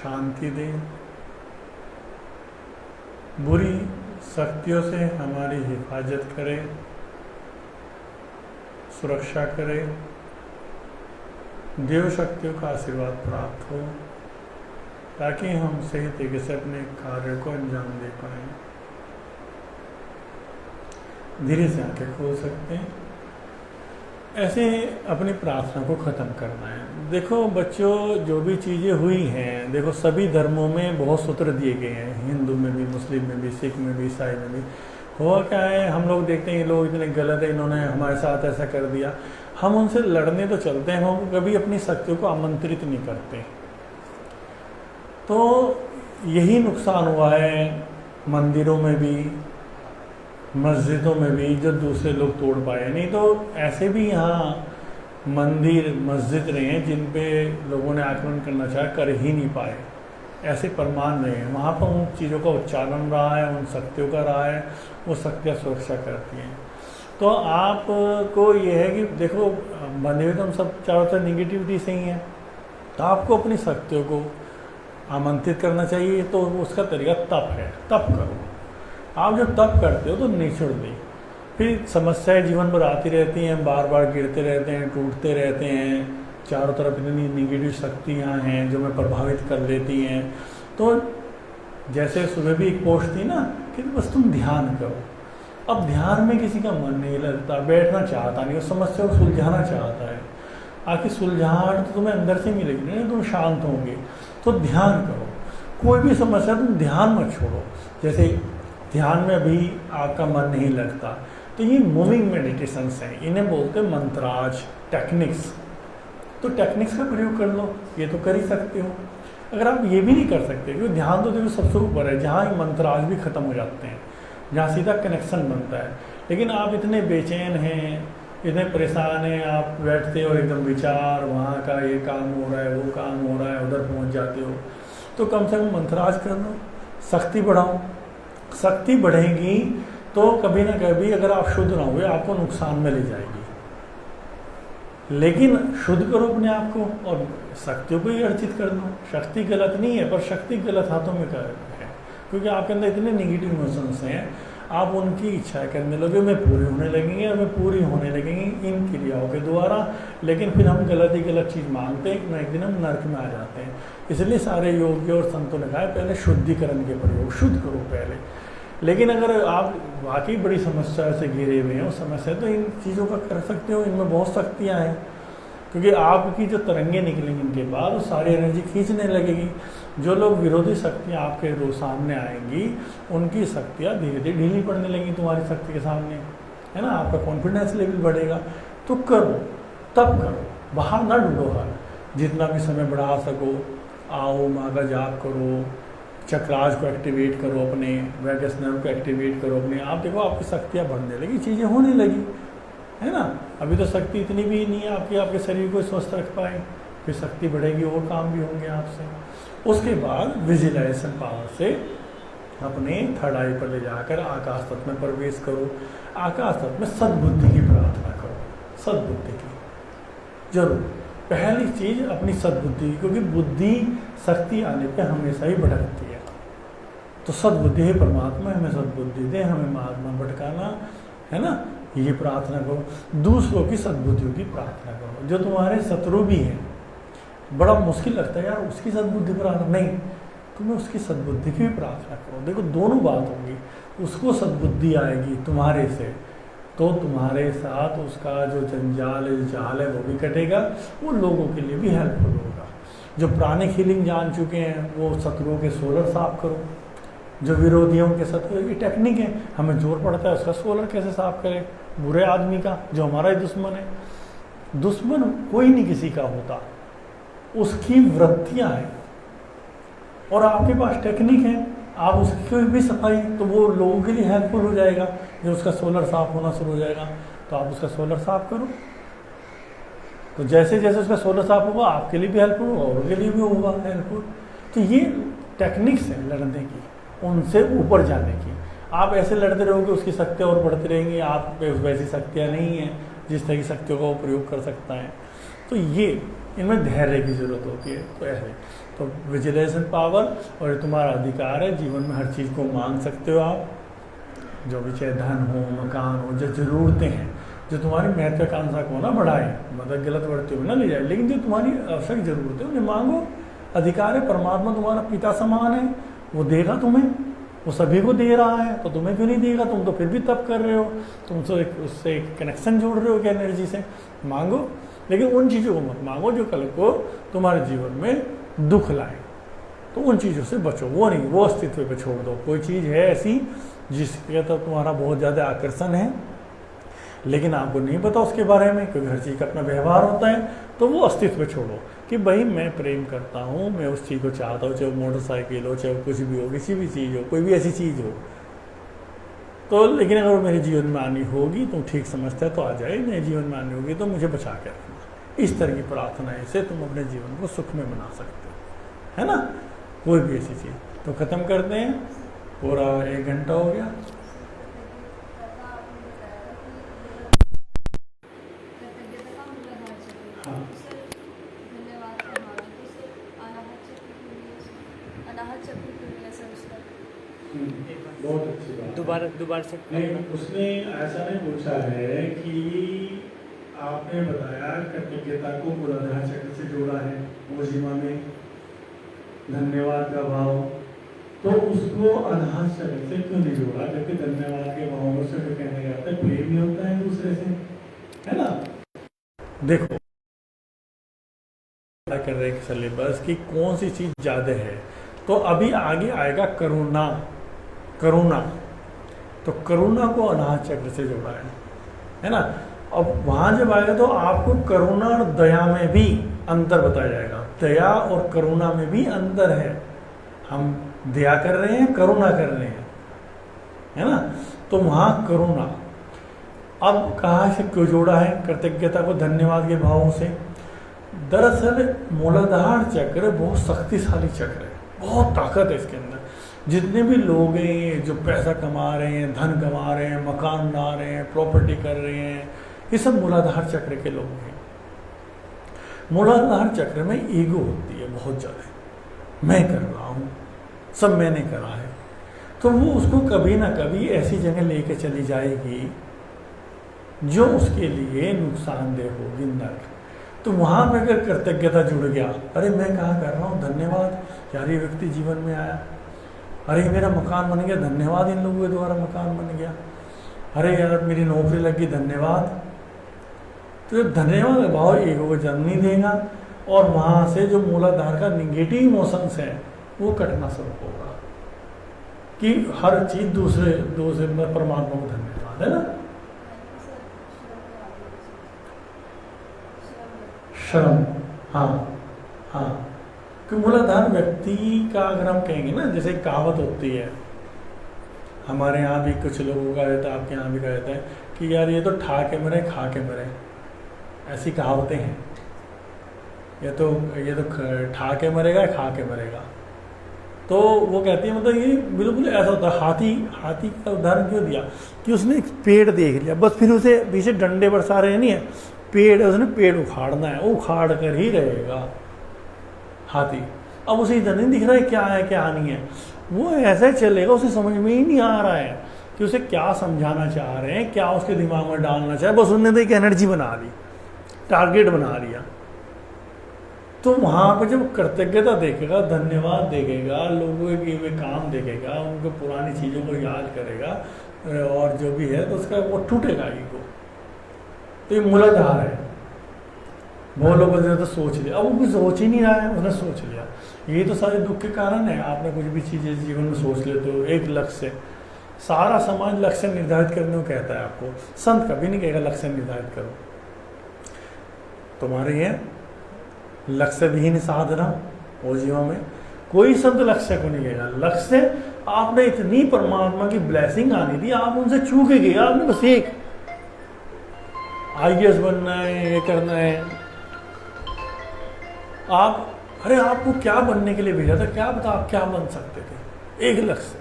शांति दें, बुरी शक्तियों से हमारी हिफाजत करें, सुरक्षा करें, देव शक्तियों का आशीर्वाद प्राप्त हो ताकि हम सही तरीके से अपने कार्य को अंजाम दे पाएं। धीरे से आंखें खोल सकते हैं। ऐसे अपनी प्रार्थना को ख़त्म करना है। देखो बच्चों, जो भी चीज़ें हुई हैं, देखो सभी धर्मों में बहुत सूत्र दिए गए हैं, हिंदू में भी, मुस्लिम में भी, सिख में भी, ईसाई में भी। हुआ क्या है, हम लोग देखते हैं ये लोग इतने गलत है, इन्होंने हमारे साथ ऐसा कर दिया। हम उनसे लड़ने तो चलते हैं, हम कभी अपनी शक्तियों को आमंत्रित नहीं करते। तो यही नुकसान हुआ है मंदिरों में भी, मस्जिदों में भी, जो दूसरे लोग तोड़ पाए। नहीं तो ऐसे भी यहाँ मंदिर मस्जिद रहे हैं जिन पे लोगों ने आक्रमण करना चाहा, कर ही नहीं पाए। ऐसे परमान रहे हैं, वहाँ पर उन चीज़ों का उच्चारण रहा है, उन शक्तियों का रहा है, वो शक्तियाँ सुरक्षा करती हैं। तो आपको ये है कि देखो बंधे हुए तो हम सब चारों तरफ निगेटिविटी से ही हैं, तो आपको अपनी शक्तियों को आमंत्रित करना चाहिए। तो उसका तरीका तप है, तप करो। आप जब तप करते हो तो निचोड़ दे, फिर समस्याएं जीवन भर आती रहती हैं, बार बार गिरते रहते हैं, टूटते रहते हैं, चारों तरफ इतनी निगेटिव शक्तियाँ हैं जो हमें प्रभावित कर लेती हैं। तो जैसे सुबह भी एक पोस्ट थी ना कि बस तुम ध्यान करो। अब ध्यान में किसी का मन नहीं लगता, बैठना चाहता नहीं, उस समस्या को सुलझाना चाहता है। आखिर सुलझाहट तो तुम्हें अंदर से मिलेगी नहीं, तुम शांत होंगे। तो ध्यान करो, कोई भी समस्या तुम ध्यान मत छोड़ो। जैसे ध्यान में अभी आपका मन नहीं लगता, तो ये मूविंग मेडिटेशंस हैं, इन्हें बोलते हैं मंत्राज, टेक्निक्स। तो टेक्निक्स का प्रयोग कर लो, ये तो कर ही सकते हो। अगर आप ये भी नहीं कर सकते, क्योंकि ध्यान तो देखो सबसे ऊपर है, जहाँ मंत्राज भी खत्म हो जाते हैं, जहाँ सीधा कनेक्शन बनता है। लेकिन आप इतने बेचैन हैं, इतने परेशान हैं, आप बैठते हो एकदम विचार, वहाँ का ये काम हो रहा है, वो काम हो रहा है, उधर पहुँच जाते हो। तो कम से कम मंत्राज कर लो, शक्ति बढ़ाओ। शक्ति बढ़ेगी तो कभी ना कभी अगर आप शुद्ध रहोगे आपको नुकसान में ले जाएगी। लेकिन शुद्ध करो अपने आप को और शक्तियों को ही अर्चित कर दो। शक्ति गलत नहीं है, पर शक्ति गलत हाथों में है, क्योंकि आपके अंदर इतने नेगेटिव इमोशंस हैं, आप उनकी इच्छाएं करने लगे, वे पूरी होने लगेंगी और वे पूरी होने लगेंगी इन क्रियाओं के द्वारा। लेकिन फिर हम गलत ही गलत चीज़ मांगते हैं, एक दिन हम नर्क में आ जाते हैं। इसलिए सारे योगी और संतों ने कहा है पहले शुद्धिकरण के प्रयोग, शुद्ध करो पहले। लेकिन अगर आप वाकई बड़ी समस्या से घिरे हुए हैं, उस समस्या तो इन चीज़ों का कर सकते हो, इनमें बहुत शक्तियाँ हैं। क्योंकि आपकी जो तरंगे निकलेंगी इनके बाद वो सारी एनर्जी खींचने लगेगी। जो लोग विरोधी शक्तियाँ आपके रोज सामने आएंगी, उनकी शक्तियाँ धीरे धीरे ढीली पड़ने लगेंगी तुम्हारी शक्ति के सामने, है ना। आपका कॉन्फिडेंस लेवल बढ़ेगा। तो करो, तब करो, बाहर ना ढूंढो हल, जितना भी समय बढ़ा सको आओ, माँ का जाप करो, चक्रास को एक्टिवेट करो, अपने वैगस नर्व को एक्टिवेट करो अपने। आप देखो आपकी शक्तियाँ बढ़ने लगी, चीज़ें होने लगी, है ना। अभी तो शक्ति इतनी भी नहीं है आपकी, आपके शरीर को स्वस्थ रख पाए, फिर शक्ति बढ़ेगी और काम भी होंगे आपसे। उसके बाद विजुअलाइजेशन पावर से अपने थर्ड आई पर ले जाकर आकाश तत्व में प्रवेश करो। आकाश तत्व में सद्बुद्धि की प्रार्थना करो, सद्बुद्धि की जरूर। पहली चीज अपनी सद्बुद्धि, क्योंकि बुद्धि शक्ति आने पे हमेशा ही भटकती है। तो सद्बुद्धि है परमात्मा हमें सद्बुद्धि दे, हमें मार्ग में भटकाना, है ना, ये प्रार्थना करो। दूसरों की सद्बुद्धियों की प्रार्थना करो। जो तुम्हारे शत्रु भी हैं, बड़ा मुश्किल लगता है यार उसकी सद्बुद्धि प्रार्थना, नहीं, तुम्हें उसकी सद्बुद्धि की भी प्रार्थना करो। देखो दोनों बात होगी, उसको सद्बुद्धि आएगी तुम्हारे से तो तुम्हारे साथ उसका जो जंजाल जाल है वो भी कटेगा, वो लोगों के लिए भी हेल्पफुल होगा। जो प्राणिक हीलिंग जान चुके हैं वो शत्रुओं के सोलर साफ करो। जो विरोधियों के शत्रु की टेक्निक है, हमें जोर पड़ता है उसका सोलर कैसे साफ करें, बुरे आदमी का जो हमारा ही दुश्मन है। दुश्मन कोई नहीं किसी का होता, उसकी वृत्तियां हैं और आपके पास टेक्निक है, आप उसकी भी सफाई, तो वो लोगों के लिए हेल्पफुल हो जाएगा। जब उसका सोलर साफ होना शुरू हो जाएगा तो आप उसका सोलर साफ करो। तो जैसे जैसे उसका सोलर साफ होगा आपके लिए भी हेल्पफुल होगा और उनके लिए भी होगा हेल्पफुल। तो ये टेक्निक्स है लड़ने की, उनसे ऊपर जाने की। आप ऐसे लड़ते रहोगे उसकी शक्तियाँ और बढ़ती रहेंगी, आप पे वैसी शक्तियाँ नहीं हैं जिस तरह की शक्तियों का वो प्रयोग कर सकता है। तो ये इनमें धैर्य की ज़रूरत होती है। तो ऐसे तो विजुअलाइजेशन पावर, और ये तुम्हारा अधिकार है, जीवन में हर चीज़ को मांग सकते हो आप, जो भी चाहे धन हो, मकान हो, जो ज़रूरतें हैं, जो तुम्हारी महत्वाकांक्षा को ना बढ़ाए, मतलब गलत बढ़ते हुए ना ले जाए, लेकिन जो तुम्हारी आवश्यक ज़रूरतें उन्हें मांगो। अधिकार है, परमात्मा तुम्हारा पिता समान है, वो देगा तुम्हें, वो सभी को दे रहा है, तो तुम्हें क्यों नहीं देगा। तुम तो फिर भी तप कर रहे हो, तुम तो उससे एक कनेक्शन जोड़ रहे हो क्या एनर्जी से। मांगो, लेकिन उन चीज़ों को मत मांगो जो कल को तुम्हारे जीवन में दुख लाए। तो उन चीज़ों से बचो, वो नहीं, वो अस्तित्व पे छोड़ दो। कोई चीज़ है ऐसी जिसके तो तुम्हारा बहुत ज़्यादा आकर्षण है, लेकिन आपको नहीं पता उसके बारे में, क्योंकि हर चीज़ का अपना व्यवहार होता है, तो वो अस्तित्व छोड़ो कि भाई मैं प्रेम करता हूँ, मैं उस चीज़ को चाहता हूँ, चाहे वो मोटरसाइकिल हो, चाहे वो कुछ भी हो, किसी भी चीज़ हो, कोई भी ऐसी चीज़ हो। तो लेकिन अगर वो मेरे जीवन में आनी होगी, तुम ठीक समझता है तो आ जाए, नहीं जीवन में आनी होगी तो मुझे बचा के रखना। इस तरह की प्रार्थनाएं से तुम अपने जीवन को सुख में बना सकते हो, है ना, कोई भी ऐसी चीज़। तो ख़त्म करते हैं, पूरा 1 घंटा हो गया। हाँ, बहुत अच्छी बात। दोबारा से नहीं, उसने ऐसा नहीं पूछा है कि आपने बताया कृतज्ञता को मूलाधार चक्र से जोड़ा है, मोजिमा में धन्यवाद का भाव, तो उसको अनाहत चक्र से क्यों नहीं जोड़ा, जबकि धन्यवाद के भावों से जो कहने जाता है प्रेम ही होता है दूसरे से, है ना। देखो कर रहे हैं सिलेबस की कौन सी चीज ज्यादा है, तो अभी आगे आएगा करुणा। करुणा, तो करुणा को अनाहत चक्र से जोड़ा है ना। अब वहां जब आएगा तो आपको करुणा और दया में भी अंतर बताया जाएगा। दया और करुणा में भी अंतर है, हम दया कर रहे हैं, करुणा कर रहे हैं, है ना। तो वहां करुणा, अब कहाँ से क्यों जोड़ा है कृतज्ञता को धन्यवाद के भावों से। दरअसल मूलाधार चक्र बहुत शक्तिशाली चक्र है, बहुत ताकत है इसके अंदर। जितने भी लोग हैं जो पैसा कमा रहे हैं, धन कमा रहे हैं, मकान बना रहे हैं, प्रॉपर्टी कर रहे हैं, ये सब मूलाधार चक्र के लोग हैं। मूलाधार चक्र में ईगो होती है बहुत ज़्यादा, मैं कर रहा हूँ, सब मैंने करा है, तो वो उसको कभी ना कभी ऐसी जगह लेके चली जाएगी जो उसके लिए नुकसानदेह होगी, नर्क। तो वहाँ पे अगर कृतज्ञता जुड़ गया, अरे मैं कहाँ कर रहा हूँ, धन्यवाद यार ये व्यक्ति जीवन में आया, अरे मेरा मकान बन गया, धन्यवाद इन लोगों के द्वारा मकान बन गया, अरे यार मेरी नौकरी लग गई, धन्यवाद। तो धन्यवाद भाव ईगो को जन्म नहीं देगा और वहाँ से जो मूलाधार का निगेटिव इमोशंस है वो कटना शुरू होगा कि हर चीज़ दूसरे परमात्मा को धन्यवाद, है ना। शर्म, हाँ हाँ, कि मूलाधार व्यक्ति का अगर हम कहेंगे ना, जैसे एक कहावत होती है, हमारे यहाँ भी कुछ लोगों का रहता है, आपके यहाँ भी कहा जाता है कि यार ये तो ठा के मरे खा के मरे, ऐसी कहावतें हैं। ये तो ठा के मरेगा या खा के मरेगा। तो वो कहती है मतलब ये बिल्कुल ऐसा होता है। हाथी का उदाहरण क्यों दिया कि उसने एक पेड़ देख लिया, बस फिर उसे पीछे डंडे बरसा रहे नहीं है, पेड़ है, उसने पेड़ उखाड़ना है, वो उखाड़ कर ही रहेगा हाथी। अब उसे इधर नहीं दिख रहा है क्या नहीं है, वो ऐसे चलेगा, उसे समझ में ही नहीं आ रहा है कि उसे क्या समझाना चाह रहे हैं, क्या उसके दिमाग में डालना चाहे, बस उसने तो एक एनर्जी बना ली, टारगेट बना लिया। तो वहाँ पर जब कृतज्ञता देखेगा, धन्यवाद देखेगा, लोगों के किए हुए काम देखेगा, उनको पुरानी चीज़ों को याद करेगा और जो भी है, तो उसका वो टूटेगा ईगो। तो ये मूलाधार है। बहुत लोगों ने तो सोच लिया, अब वो कुछ सोच ही नहीं रहा है, उसने सोच लिया। ये तो सारे दुख के कारण है। आपने कुछ भी चीज़ें जीवन में सोच ले तो एक लक्ष्य, सारा समाज लक्ष्य निर्धारित करने को कहता है आपको, संत कभी नहीं कहेगा लक्ष्य निर्धारित करो। तुम्हारे ये लक्ष्य विहीन साधना वो जीवन में कोई संत लक्ष्य को नहीं कहेगा। लक्ष्य आपने इतनी परमात्मा की ब्लेसिंग आनी थी, आप उनसे चूके गए। आपने बस एक IAS बनना है, ये करना है, अरे आपको क्या बनने के लिए भेजा था, क्या पता आप क्या बन सकते थे, एक लक्ष्य।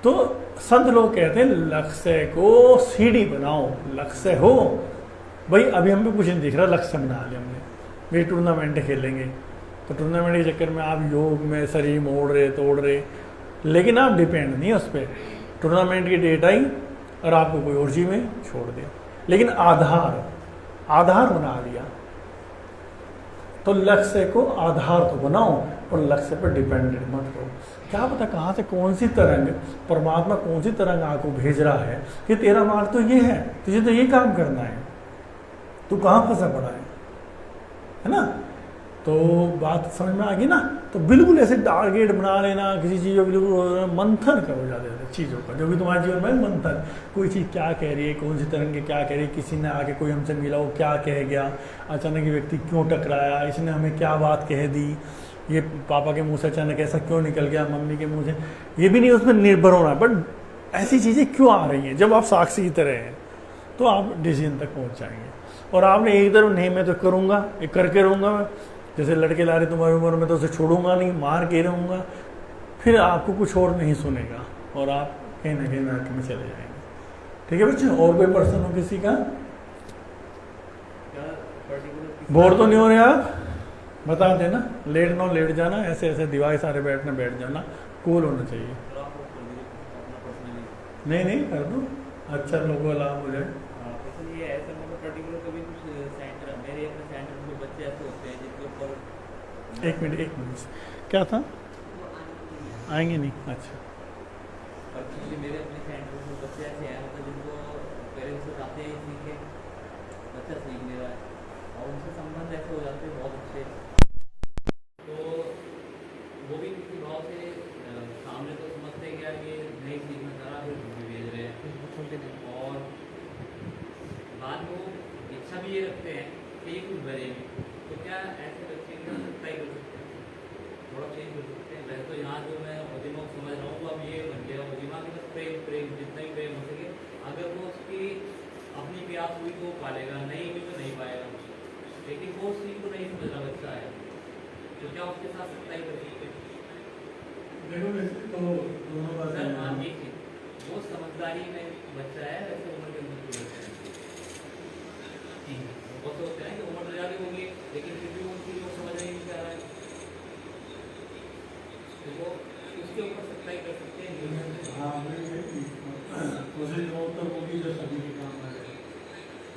तो संत लोग कहते हैं लक्ष्य को सीढ़ी बनाओ, लक्ष्य हो भाई। अभी हम भी कुछ नहीं दिख रहा, लक्ष्य बना लिया हमने, वे टूर्नामेंट खेलेंगे, तो टूर्नामेंट के चक्कर में आप योग में शरीर मोड़ रहे तोड़ रहे, लेकिन आप डिपेंड नहीं है उस पर। टूर्नामेंट की डेट आई और आपको कोई और चीज में छोड़ दिया, लेकिन आधार बना लिया। तो लक्ष्य को आधार तो बनाओ और लक्ष्य पर डिपेंडेंट मत रहो। क्या पता कहाँ से कौन सी तरंग, परमात्मा कौन सी तरंग आपको भेज रहा है कि तेरा मार्ग तो ये है, तुझे तो ये काम करना है, तू कहाँ फंसा पड़ा है ना। तो बात समझ में आ गई ना। तो बिल्कुल ऐसे टारगेट बना लेना किसी चीज़ को, बिल्कुल मंथन करो ज़्यादा चीज़ों का, जो भी तुम्हारे जीवन में मंथन, कोई चीज़ क्या कह रही है, कौन सी तरंग क्या कह रही है, किसी ने आके कोई हमसे मिला वो क्या कह गया, अचानक ये व्यक्ति क्यों टकराया, इसने हमें क्या बात कह दी, ये पापा के मुँह से अचानक ऐसा क्यों निकल गया, मम्मी के मुँह से, ये भी नहीं उसमें निर्भर होना, बट ऐसी चीज़ें क्यों आ रही हैं। जब आप साक्षी की तरह हैं तो आप डिसीजन तक पहुँच जाएंगे। और आपने एक तरफ नहीं मैं तो करूँगा, एक करके रहूँगा मैं, जैसे लड़के ला रहे तुम्हारी उम्र में, तो उसे छोड़ूंगा नहीं, मार के रहूँगा, फिर आपको कुछ और नहीं सुनेगा और आप कहीं ना कहीं नरक में चले जाएंगे। ठीक है बच्चे, और कोई पर्सन हो किसी का? बोर तो नहीं हो रहे आप? बता देना, लेट जाना, ऐसे ऐसे दिवाली सारे बैठ जाना, कूल होना चाहिए। नहीं कर दो, अच्छा लोगों का लाभ हो जाए। एक मिनट क्या था? आएंगे नहीं? अच्छा, मेरे अपने सेंटर में बच्चे ऐसे हैं मतलब जिनको पेरेंट्स बताते हैं सीखे, बच्चा सीख नहीं रहा है और उनसे संबंध ऐसे हो जाते हैं बहुत अच्छे, तो वो भी किसी भाव से सामने तो समझते हैं क्या ये नहीं सीखना चाह रहा, फिर भेज रहे हैं और बाद में वो इच्छा भी ये रखते हैं कि ये कुछ बनेगी। तो क्या ऐसे बच्चे की सख्ताई कर सकते हैं, थोड़ा चेंज कर सकते हैं? वैसे तो यहाँ जो मैं दिमाग समझ रहा हूँ वो अब ये बन गया, वो दिमाग में प्रेम जितना ही प्रेम हो सके, अगर वो उसकी अपनी प्यास हुई तो वो पालेगा, नहीं हुई तो नहीं पाएगा। लेकिन वो उस चीज़ को नहीं समझ रहा बच्चा है, तो क्या उसके साथ सख्ताई कर सकते हैं? देखो वैसे तो दोनों बात है। हाँ, ये चीज़ वो समझदारी में बच्चा है, वैसे उम्र के अंदर कोई बच्चा है, वो सोचते हैं कि उम्र तो ज़्यादा होगी लेकिन फिर भी उनकी जो समझ नहीं चाह रहा है, तो वो उसके ऊपर सख्ताई कर सकते हैं। हाँ, कोशिश तो होगी जो सभी के काम करे।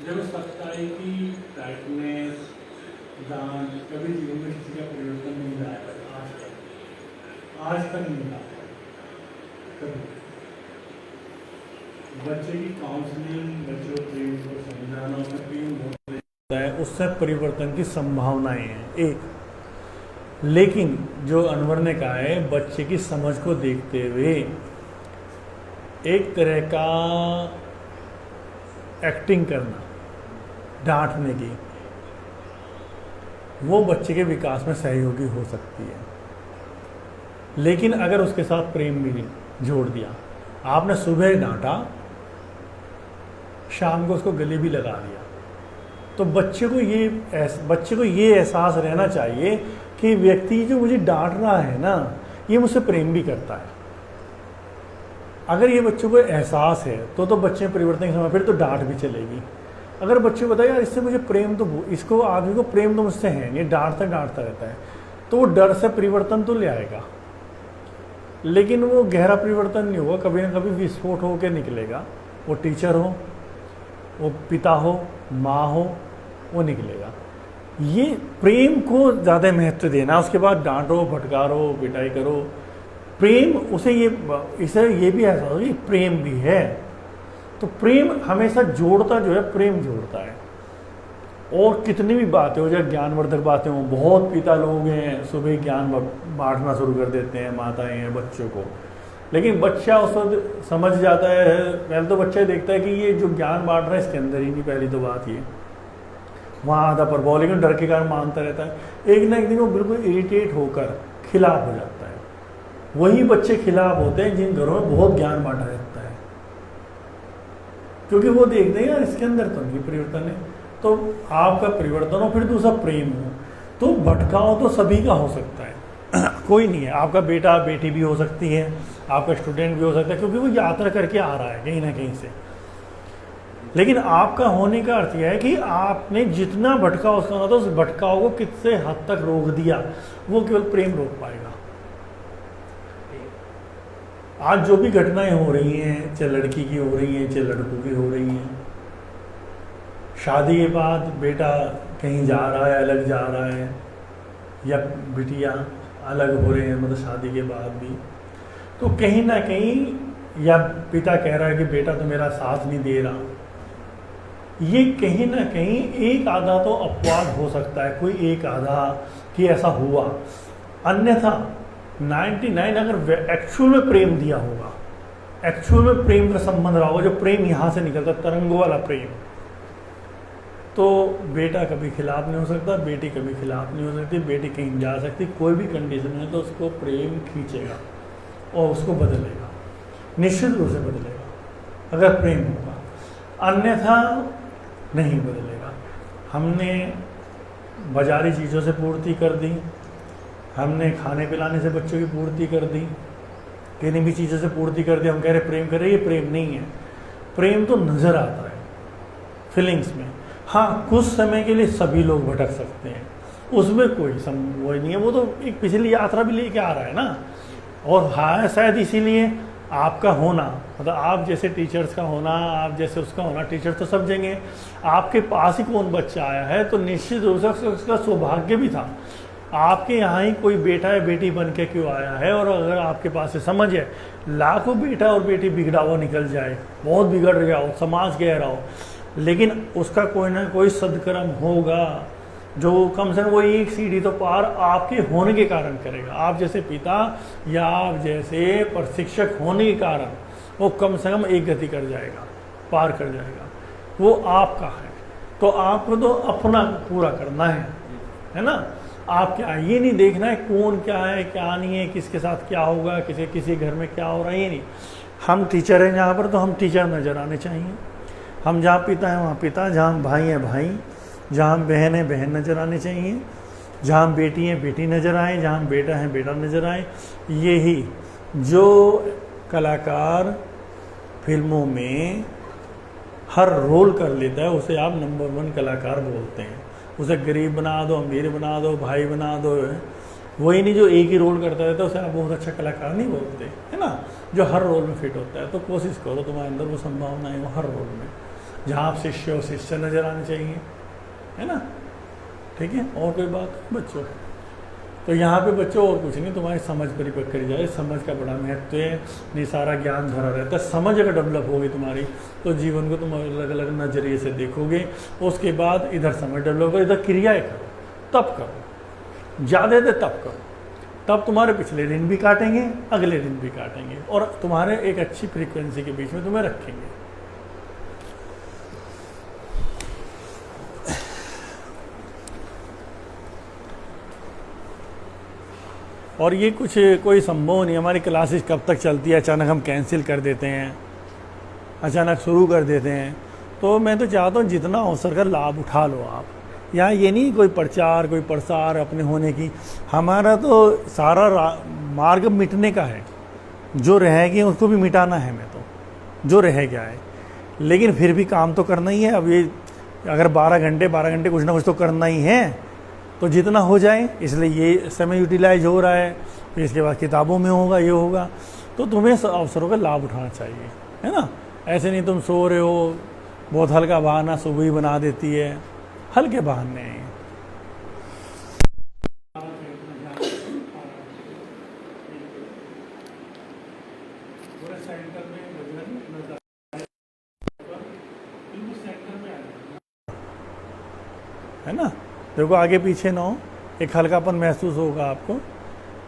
जब सख्ताई की टाइटनेस दान कभी जीवन में किसी का परिवर्तन नहीं लाया, आज तक नहीं लाया कभी। बच्चे की काउंसलिंग, बच्चों को प्रेम को समझाना, होता है, उससे परिवर्तन की संभावनाएं हैं एक। लेकिन जो अनवर ने कहा है, बच्चे की समझ को देखते हुए एक तरह का एक्टिंग करना, डांटने की, वो बच्चे के विकास में सहयोगी हो सकती है। लेकिन अगर उसके साथ प्रेम भी जोड़ दिया, आपने सुबह डांटा, शाम को उसको गले भी लगा दिया, तो बच्चे को ये एहसास रहना चाहिए कि व्यक्ति जो मुझे डांट रहा है ना, ये मुझसे प्रेम भी करता है। अगर ये बच्चों को एहसास है तो बच्चे परिवर्तन के समय फिर तो डांट भी चलेगी। अगर बच्चे बताए यार इससे मुझे प्रेम तो, इसको आदमी को प्रेम तो मुझसे है नहीं, डांटता रहता है, तो वो डर से परिवर्तन तो ले आएगा, लेकिन वो गहरा परिवर्तन नहीं होगा, कभी ना कभी विस्फोट होकर निकलेगा। वो टीचर हो, वो पिता हो, माँ हो, वो निकलेगा। ये प्रेम को ज़्यादा महत्व देना, उसके बाद डांटो, फटकारो, पिटाई करो, प्रेम इसे ये भी ऐसा हो कि प्रेम भी है। तो प्रेम हमेशा जोड़ता जो है, प्रेम जोड़ता है। और कितनी भी बातें हो जाए, ज्ञानवर्धक बातें हो, बहुत पिता लोग हैं सुबह ज्ञान बांटना शुरू कर देते हैं, माताएं हैं बच्चों को, लेकिन बच्चा उस वक्त समझ जाता है। पहले तो बच्चा देखता है कि ये जो ज्ञान बांट रहा है इसके अंदर ही नहीं, पहली तो बात ये, वहाँ आधा प्रभाव, लेकिन डर के कारण मानता रहता है। एक ना एक दिन वो बिल्कुल इरिटेट होकर खिलाफ हो जाता है। वही बच्चे खिलाफ होते हैं जिन घरों में बहुत ज्ञान बांटा जाता है, क्योंकि वो देखते हैं यार इसके अंदर तो नहीं परिवर्तन है। तो आपका परिवर्तन हो, फिर दूसरा प्रेम हो, तो भटकाव तो सभी का हो सकता है कोई नहीं है। आपका बेटा बेटी भी हो सकती है, आपका स्टूडेंट भी हो सकता है, क्योंकि वो यात्रा करके आ रहा है कहीं ना कहीं से। लेकिन आपका होने का अर्थ यह है कि आपने जितना भटकाव उसका होना था, उस भटकाव को कितने हद तक रोक दिया, वो केवल प्रेम रोक पाएगा। आज जो भी घटनाएं हो रही हैं, चाहे लड़की की हो रही हैं, चाहे लड़कों की हो रही हैं, शादी के बाद बेटा कहीं जा रहा है, अलग जा रहा है, या बिटिया अलग हो रहे हैं, मतलब शादी के बाद भी, तो कहीं ना कहीं या पिता कह रहा है कि बेटा तो मेरा साथ नहीं दे रहा, ये कहीं ना कहीं एक आधा तो अपवाद हो सकता है, कोई एक आधा कि ऐसा हुआ। अन्यथा 99 अगर एक्चुअल में प्रेम दिया होगा, एक्चुअल में प्रेम का संबंध रहा होगा, जो प्रेम यहाँ से निकलता, तरंगों वाला प्रेम, तो बेटा कभी खिलाफ नहीं हो सकता, बेटी कभी खिलाफ नहीं हो सकती, बेटी कहीं जा सकती, कोई भी कंडीशन में तो उसको प्रेम खींचेगा और उसको बदलेगा, निश्चित रूप से बदलेगा अगर प्रेम होगा, अन्यथा नहीं बदलेगा। हमने बाजारी चीज़ों से पूर्ति कर दी, हमने खाने पिलाने से बच्चों की पूर्ति कर दी, किन्हीं भी चीज़ों से पूर्ति कर दी, हम कह रहे प्रेम कर रहे, ये प्रेम नहीं है। प्रेम तो नज़र आता है फीलिंग्स में। हाँ, कुछ समय के लिए सभी लोग भटक सकते हैं, उसमें कोई वो नहीं है, वो तो एक पिछली यात्रा भी लेके आ रहा है ना। और हाँ, शायद इसीलिए आपका होना, मतलब आप जैसे टीचर्स का होना, आप जैसे उसका होना, टीचर तो सब जगह, आपके पास ही कौन बच्चा आया है तो निश्चित रूप से उसका सौभाग्य भी था। आपके यहाँ ही कोई बेटा या बेटी बन के क्यों आया है, और अगर आपके पास से समझ है, लाखों बेटा और बेटी बिगड़ा हुआ निकल जाए, बहुत बिगड़ गया हो, समाज कह रहा हो, लेकिन उसका कोई ना कोई सदकर्म होगा जो कम से कम वो एक सीढ़ी तो पार आपके होने के कारण करेगा। आप जैसे पिता या आप जैसे प्रशिक्षक होने के कारण वो कम से कम एक गति कर जाएगा, पार कर जाएगा, वो आपका है। तो आपको तो अपना पूरा करना है ना। आप क्या, ये नहीं देखना है कौन क्या है क्या नहीं है, किसके साथ क्या होगा, किसी घर में क्या हो रहा है, ये नहीं। हम टीचर हैं जहाँ पर, तो हम टीचर नज़र आने चाहिए। हम जहाँ पिता हैं वहाँ पिता, जहाँ भाई हैं भाई, जहाँ बहन है बहन नज़र आने चाहिए, जहाँ बेटी है बेटी नज़र आए, जहाँ बेटा है बेटा नज़र आए। यही जो कलाकार फिल्मों में हर रोल कर लेता है उसे आप नंबर 1 कलाकार बोलते हैं। उसे गरीब बना दो, अमीर बना दो, भाई बना दो, वही नहीं जो एक ही रोल करता रहता है उसे आप बहुत अच्छा कलाकार नहीं बोलते, है ना। जो हर रोल में फिट होता है, तो कोशिश करो तुम्हारे अंदर वो संभावना है, वो हर रोल में, जहाँ आप शिष्य हो शिष्य नज़र आने चाहिए, है ना। ठीक है, और कोई बात बच्चों? तो यहाँ पे बच्चों और कुछ नहीं, तुम्हारी समझ परिपक्व करी जाए, समझ का बड़ा महत्व है। नहीं सारा ज्ञान भरा रहता है, समझ अगर डेवलप होगी तुम्हारी तो जीवन को तुम अलग अलग नज़रिए से देखोगे। उसके बाद इधर समझ डेवलप करो, इधर क्रियाएँ करो, तब करो, ज़्यादा देर तब करो, तब तुम्हारे पिछले दिन भी काटेंगे, अगले दिन भी काटेंगे, और तुम्हारे एक अच्छी फ्रीक्वेंसी के बीच में तुम्हें रखेंगे। और ये कुछ कोई संभव नहीं, हमारी क्लासेस कब तक चलती है, अचानक हम कैंसिल कर देते हैं, अचानक शुरू कर देते हैं। तो मैं तो चाहता हूँ जितना अवसर का लाभ उठा लो आप। यहाँ ये नहीं कोई प्रचार कोई प्रसार अपने होने की, हमारा तो सारा मार्ग मिटने का है, जो रह गए उसको भी मिटाना है। मैं तो जो रह गया है, लेकिन फिर भी काम तो करना ही है। अब ये अगर 12 घंटे कुछ ना कुछ तो करना ही है, तो जितना हो जाए, इसलिए ये समय यूटिलाइज हो रहा है। फिर इसके बाद किताबों में होगा, ये होगा, तो तुम्हें अवसरों का लाभ उठाना चाहिए, है ना। ऐसे नहीं तुम सो रहे हो, बहुत हल्का बहाना सुबह ही बना देती है, हल्के बहाने हैं। है ना, देखो आगे पीछे ना हो, एक हल्कापन महसूस होगा आपको।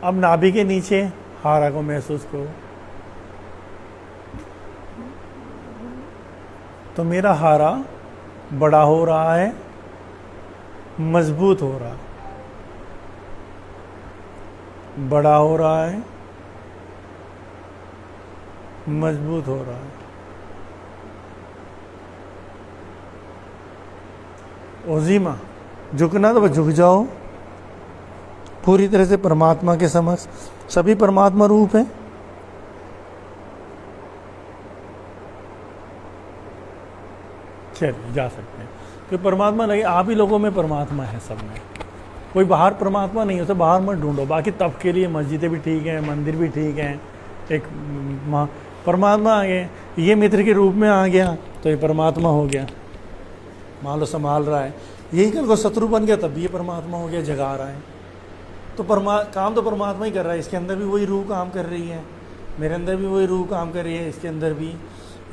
अब नाभि के नीचे हारा को महसूस करो, तो मेरा हारा बड़ा हो रहा है, मजबूत हो रहा है, बड़ा हो रहा है, मजबूत हो रहा है। ओजीमा झुकना तो बस झुक जाओ पूरी तरह से परमात्मा के समक्ष। सभी परमात्मा रूप है। चलिए जा सकते हैं, तो परमात्मा नहीं, आप ही लोगों में परमात्मा है, सब में। कोई बाहर परमात्मा नहीं होता, बाहर मत ढूंढो। बाकी तब के लिए मस्जिदें भी ठीक हैं, मंदिर भी ठीक हैं। एक परमात्मा आ गए, ये मित्र के रूप में आ गया तो ये परमात्मा हो गया, मान लो संभाल रहा है। यही कल को शत्रु बन गया तब भी ये परमात्मा हो गया, जगा रहा है। तो काम तो परमात्मा ही कर रहा है। इसके अंदर भी वही रूह काम कर रही है, मेरे अंदर भी वही रूह काम कर रही है, इसके अंदर भी।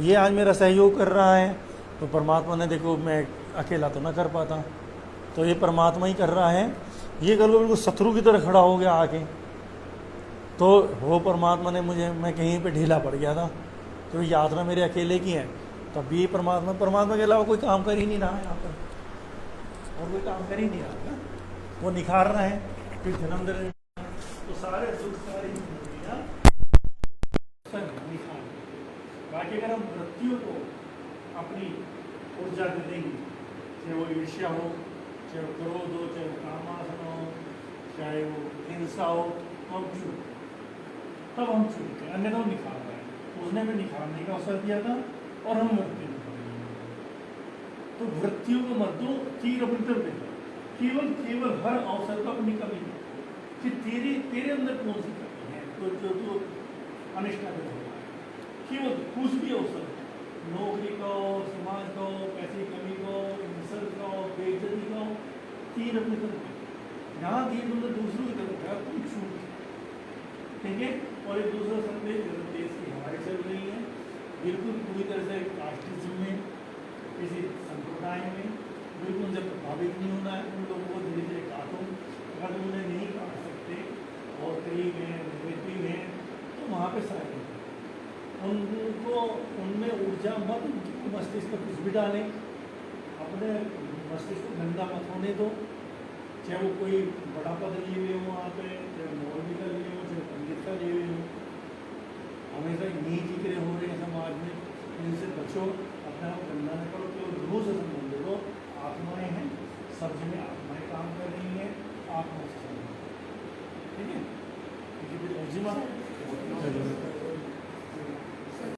ये आज मेरा सहयोग कर रहा है, तो परमात्मा ने, देखो मैं अकेला तो ना कर पाता, तो ये परमात्मा ही कर रहा है। ये कल को बिल्कुल शत्रु की तरह खड़ा हो गया आके, तो वो परमात्मा ने मुझे, मैं कहीं पे ढीला पड़ गया था, तो यात्रा मेरे अकेले की है, तब भी परमात्मा के अलावा कोई काम कर ही नहीं रहा है यहाँ पर, और कोई काम कर ही नहीं रहा है। वो निखार रहा है, फिर जन्म दे रहे हैं, तो सारे दुख सारी निखार। बाकी अगर हम मृत्यु को अपनी ऊर्जा दे देंगे, चाहे वो ईर्ष्या हो, चाहे वो क्रोध हो, चाहे वो कामासन हो, चाहे वो हिंसा हो, तो हम चूक, तब हम चूकते हैं। अन्यथा वो निखार रहा है, उसने भी निखारने का अवसर दिया था और हम मृत्यु। तो मृत्यु को मत दो, तीर अपनी तरफ देखो, केवल हर अवसर को अपनी कमी है कि तेरे अंदर कौन सी कमी है, तो जो अनिष्ट हो रहा है। केवल कुछ भी अवसर, नौकरी का हो, समाज का हो, पैसे की कमी का हो, इंसल्ट का हो, बेइज्जती का हो, तीर अपनी तरफ जहाँ तीर तुमने दूसरों की तरफ है, तुम छूट, ठीक है। और एक दूसरा संदेश देश की हमारी चल रही है, बिल्कुल पूरी तरह से कास्टिज्म में, किसी संप्रदाय में बिल्कुल उनसे प्रभावित नहीं होना है। उन लोगों को धीरे धीरे काटो, अगर तुम उन्हें नहीं काट सकते और करीब हैं, नेगेटिव हैं, तो वहाँ पे सारे उनको, उनमें ऊर्जा मत, मस्तिष्क में कुछ भी डालें, अपने मस्तिष्क को गंदा मत होने दो। चाहे वो कोई बड़ा पद लिए हुए हो वहाँ पे, चाहे मौलवी का लिए हो, चाहे पंडित का लिए हुए हो, हमेशा इन्हीं जिक्र हो रहे हैं समाज में, इनसे बचो, अपने आप गंदा न करो। केवल रूह से संबंधित हो, आत्माएं हैं, सब जगह आत्माएं काम कर रही हैं, आत्मा से संबंधित, ठीक है।